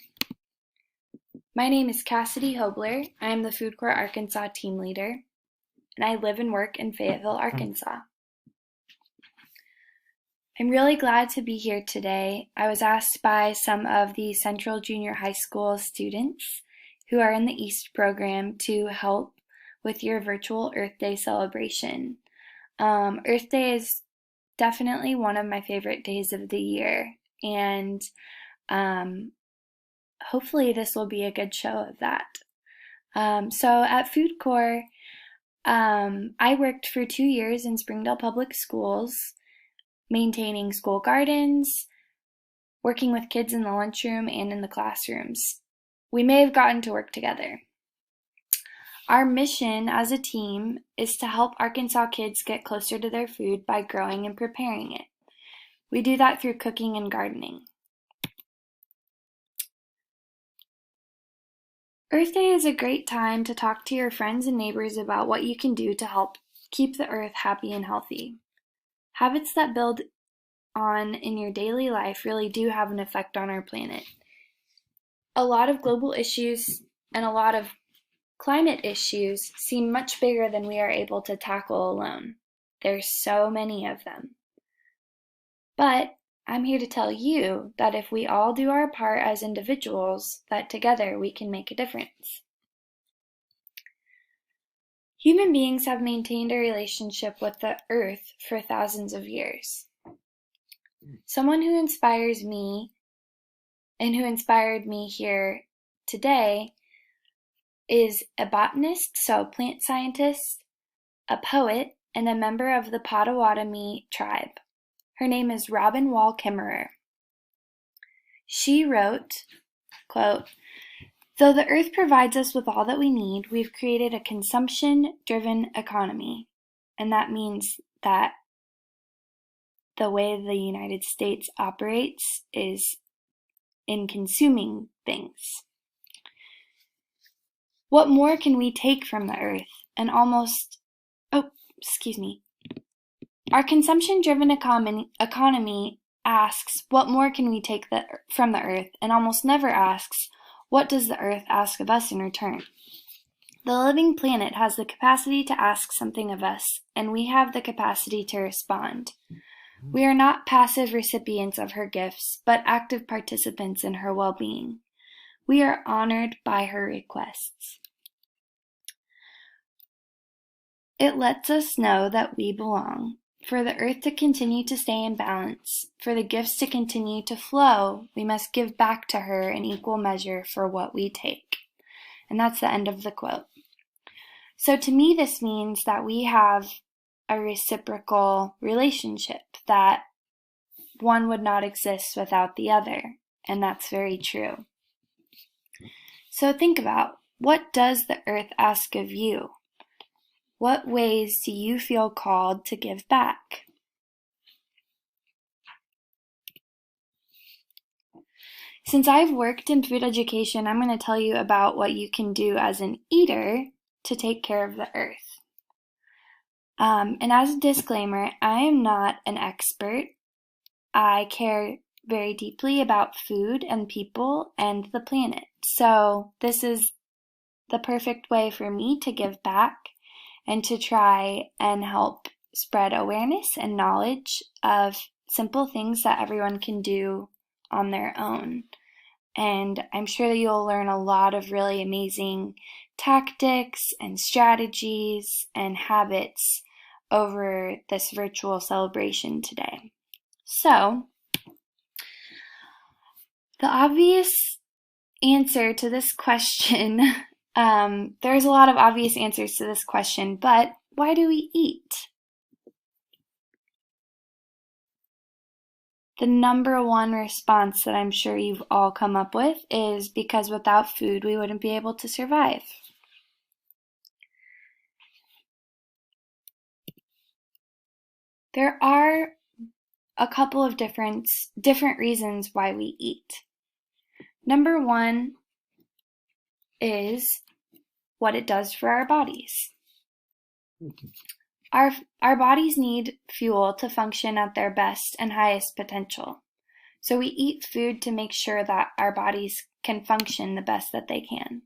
My name is Cassidy Hobler. I am the Foodcorps Arkansas team leader, and I live and work in Fayetteville, Arkansas. I'm really glad to be here today. I was asked by some of the Central Junior High School students who are in the East program to help with your virtual Earth Day celebration. Earth Day is definitely one of my favorite days of the year, and hopefully this will be a good show of that. So at Foodcorps, I worked for 2 years in Springdale Public Schools, maintaining school gardens, working with kids in the lunchroom and in the classrooms. We may have gotten to work together. Our mission as a team is to help Arkansas kids get closer to their food by growing and preparing it. We do that through cooking and gardening. Earth Day is a great time to talk to your friends and neighbors about what you can do to help keep the earth happy and healthy. Habits that build on in your daily life really do have an effect on our planet. A lot of global issues and a lot of climate issues seem much bigger than we are able to tackle alone. There's so many of them. But I'm here to tell you that if we all do our part as individuals, that together we can make a difference. Human beings have maintained a relationship with the earth for thousands of years. Someone who inspires me and who inspired me here today is a botanist, so plant scientist, a poet, and a member of the Potawatomi tribe. Her name is Robin Wall Kimmerer. She wrote, quote, "Though the earth provides us with all that we need, we've created a consumption-driven economy." And that means that the way the United States operates is in consuming things. What more can we take from the earth? Our consumption-driven economy asks, what more can we take from the earth, and almost never asks, what does the earth ask of us in return? The living planet has the capacity to ask something of us, and we have the capacity to respond. We are not passive recipients of her gifts, but active participants in her well-being. We are honored by her requests. It lets us know that we belong. For the earth to continue to stay in balance, for the gifts to continue to flow, we must give back to her in equal measure for what we take. And that's the end of the quote. So to me, this means that we have a reciprocal relationship, that one would not exist without the other. And that's very true. So think about, what does the earth ask of you? What ways do you feel called to give back? Since I've worked in food education, I'm going to tell you about what you can do as an eater to take care of the earth. And as a disclaimer, I am not an expert. I care very deeply about food and people and the planet. So this is the perfect way for me to give back and to try and help spread awareness and knowledge of simple things that everyone can do on their own. And I'm sure that you'll learn a lot of really amazing tactics and strategies and habits over this virtual celebration today. So, the obvious answer to this question, there's a lot of obvious answers to this question, but why do we eat? The number one response that I'm sure you've all come up with is because without food we wouldn't be able to survive. There are a couple of different reasons why we eat. Number one is what it does for our bodies. Our bodies need fuel to function at their best and highest potential. So we eat food to make sure that our bodies can function the best that they can.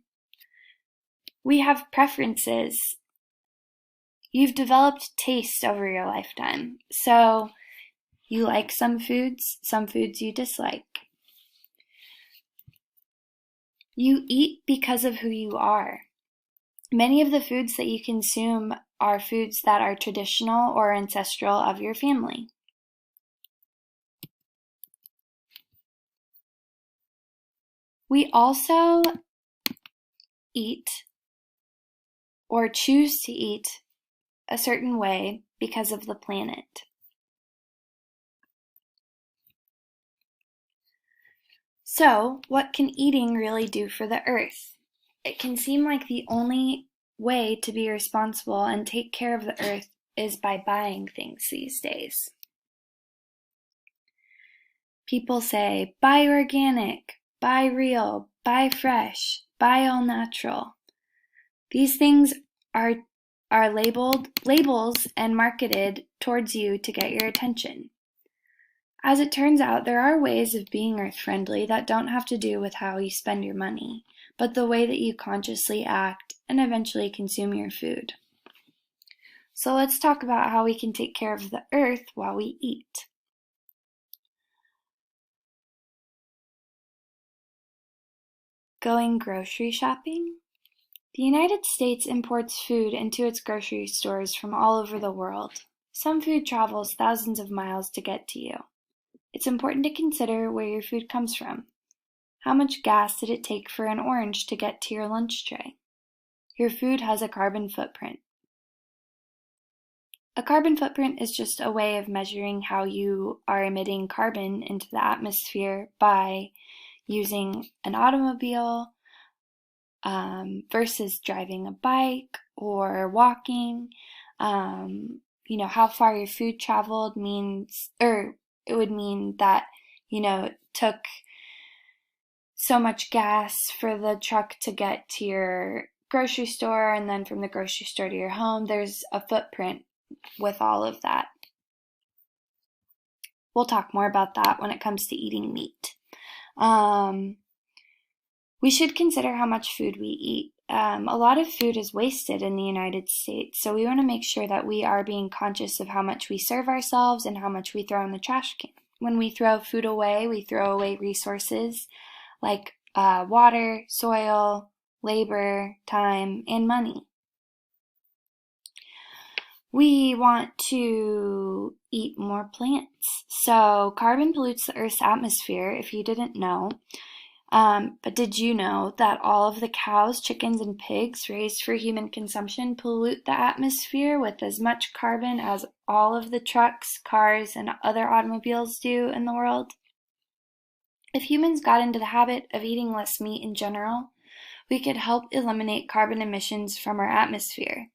We have preferences. You've developed taste over your lifetime. So you like some foods you dislike. You eat because of who you are. Many of the foods that you consume are foods that are traditional or ancestral of your family. We also eat or choose to eat a certain way because of the planet. So, what can eating really do for the earth? It can seem like the only way to be responsible and take care of the earth is by buying things these days. People say, buy organic, buy real, buy fresh, buy all natural. These things are labels and marketed towards you to get your attention. As it turns out, there are ways of being earth-friendly that don't have to do with how you spend your money, but the way that you consciously act and eventually consume your food. So let's talk about how we can take care of the earth while we eat. Going grocery shopping? The United States imports food into its grocery stores from all over the world. Some food travels thousands of miles to get to you. It's important to consider where your food comes from. How much gas did it take for an orange to get to your lunch tray? Your food has a carbon footprint. A carbon footprint is just a way of measuring how you are emitting carbon into the atmosphere by using an automobile versus driving a bike or walking. How far your food traveled means, or it would mean that, it took so much gas for the truck to get to your grocery store, and then from the grocery store to your home. There's a footprint with all of that. We'll talk more about that when it comes to eating meat. We should consider how much food we eat. A lot of food is wasted in the United States, so we want to make sure that we are being conscious of how much we serve ourselves and how much we throw in the trash can. When we throw food away, we throw away resources like water, soil, labor, time, and money. We want to eat more plants. So carbon pollutes the Earth's atmosphere, if you didn't know. But did you know that all of the cows, chickens, and pigs raised for human consumption pollute the atmosphere with as much carbon as all of the trucks, cars, and other automobiles do in the world? If humans got into the habit of eating less meat in general, we could help eliminate carbon emissions from our atmosphere.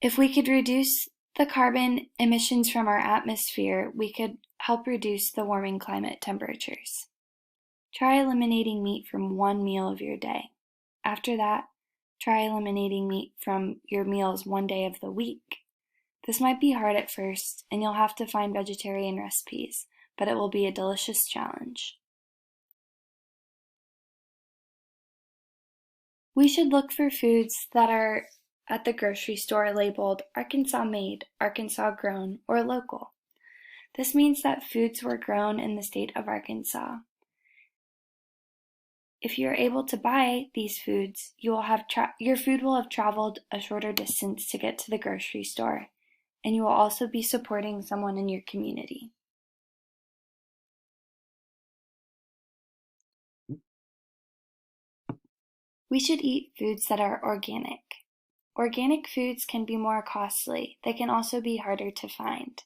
If we could reduce the carbon emissions from our atmosphere, we could help reduce the warming climate temperatures. Try eliminating meat from one meal of your day. After that, try eliminating meat from your meals one day of the week. This might be hard at first, and you'll have to find vegetarian recipes, but it will be a delicious challenge. We should look for foods that are at the grocery store labeled Arkansas made, Arkansas grown, or local. This means that foods were grown in the state of Arkansas. If you're able to buy these foods, your food will have traveled a shorter distance to get to the grocery store, and you will also be supporting someone in your community. We should eat foods that are organic. Organic foods can be more costly. They can also be harder to find.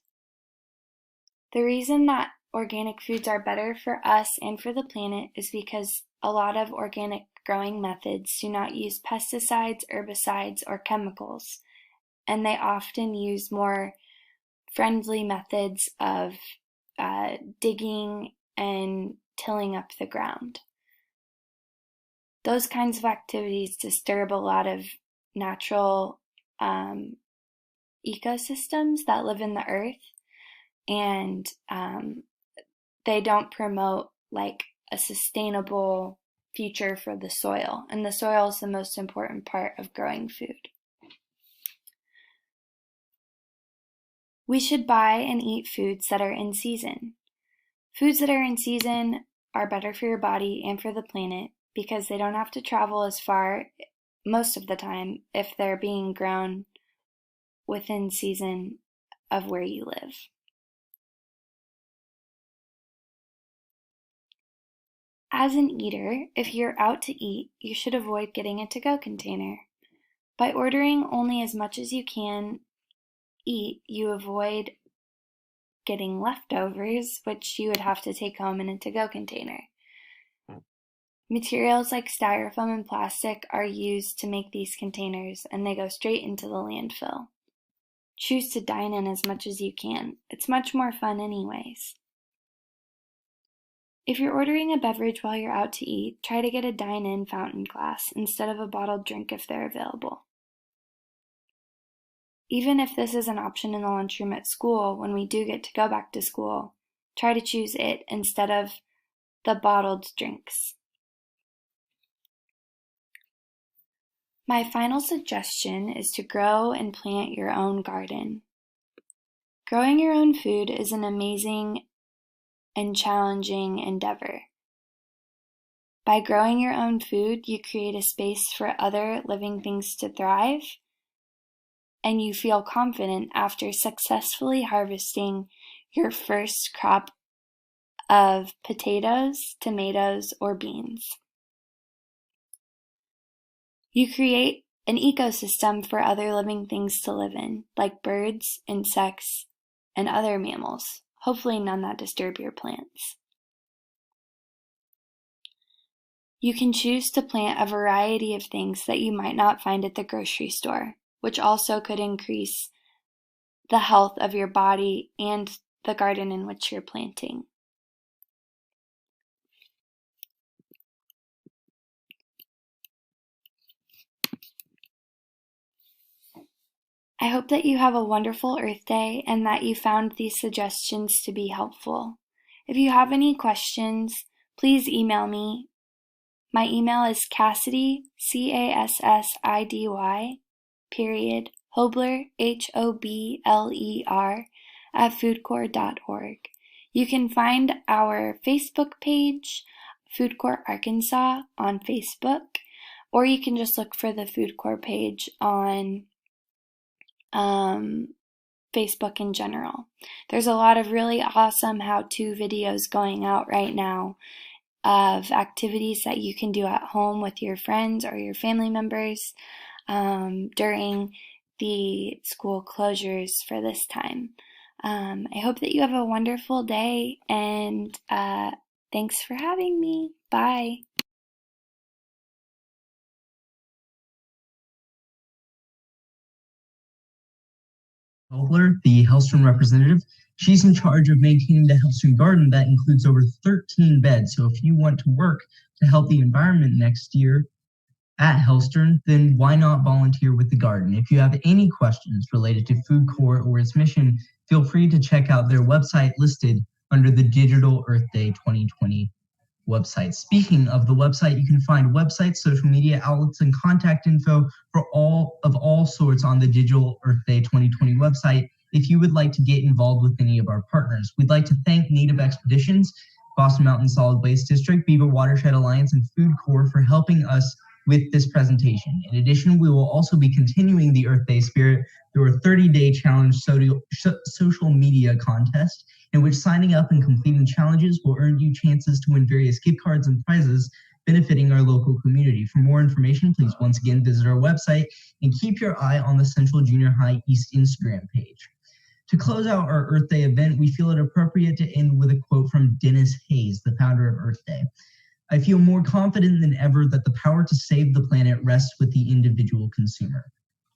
The reason that organic foods are better for us and for the planet is because a lot of organic growing methods do not use pesticides, herbicides, or chemicals, and they often use more friendly methods of digging and tilling up the ground. Those kinds of activities disturb a lot of natural ecosystems that live in the earth, and they don't promote like a sustainable future for the soil, and the soil is the most important part of growing food. We should buy and eat foods that are in season. Foods that are in season are better for your body and for the planet because they don't have to travel as far most of the time if they're being grown within season of where you live. As an eater, if you're out to eat, you should avoid getting a to-go container. By ordering only as much as you can eat, you avoid getting leftovers, which you would have to take home in a to-go container. Materials like styrofoam and plastic are used to make these containers, and they go straight into the landfill. Choose to dine in as much as you can. It's much more fun anyways. If you're ordering a beverage while you're out to eat, try to get a dine-in fountain glass instead of a bottled drink if they're available. Even if this is an option in the lunchroom at school, when we do get to go back to school, try to choose it instead of the bottled drinks. My final suggestion is to grow and plant your own garden. Growing your own food is an amazing and challenging endeavor. By growing your own food, you create a space for other living things to thrive, and you feel confident after successfully harvesting your first crop of potatoes, tomatoes, or beans. You create an ecosystem for other living things to live in, like birds, insects, and other mammals, hopefully none that disturb your plants. You can choose to plant a variety of things that you might not find at the grocery store, which also could increase the health of your body and the garden in which you're planting. I hope that you have a wonderful Earth Day and that you found these suggestions to be helpful. If you have any questions, please email me. My email is Cassidy, CASSIDY, period, Hobler, HOBLER, @foodcorps.org. You can find our Facebook page, Foodcorps Arkansas, on Facebook, or you can just look for the Foodcorps page on Facebook in general. There's a lot of really awesome how-to videos going out right now of activities that you can do at home with your friends or your family members during the school closures for this time. I hope that you have a wonderful day, and thanks for having me. Bye.
The Hellstern representative. She's in charge of maintaining the Hellstern garden that includes over 13 beds. So if you want to work to help the environment next year at Hellstern, then why not volunteer with the garden? If you have any questions related to Foodcorps or its mission, feel free to check out their website listed under the Digital Earth Day 2020 website. Speaking of the website, you can find websites, social media outlets, and contact info for all sorts on the Digital Earth Day 2020 website if you would like to get involved with any of our partners. We'd like to thank Native Expeditions, Boston Mountain Solid Waste District, Beaver Watershed Alliance, and Foodcorps for helping us with this presentation. In addition, we will also be continuing the Earth Day spirit through a 30-day challenge social media contest, in which signing up and completing challenges will earn you chances to win various gift cards and prizes benefiting our local community. For more information, please once again visit our website and keep your eye on the Central Junior High East Instagram page. To close out our Earth Day event, we feel it appropriate to end with a quote from Dennis Hayes, the founder of Earth Day. I feel more confident than ever that the power to save the planet rests with the individual consumer.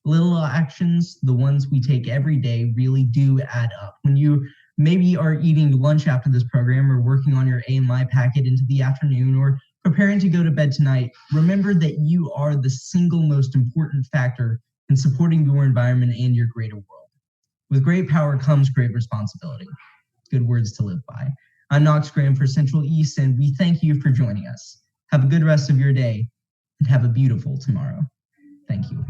Little actions, the ones we take every day, really do add up. When you maybe are eating lunch after this program, or working on your AMI packet into the afternoon, or preparing to go to bed tonight, remember that you are the single most important factor in supporting your environment and your greater world. With great power comes great responsibility. Good words to live by. I'm Knox Graham for Central East, and we thank you for joining us. Have a good rest of your day, and have a beautiful tomorrow. Thank you.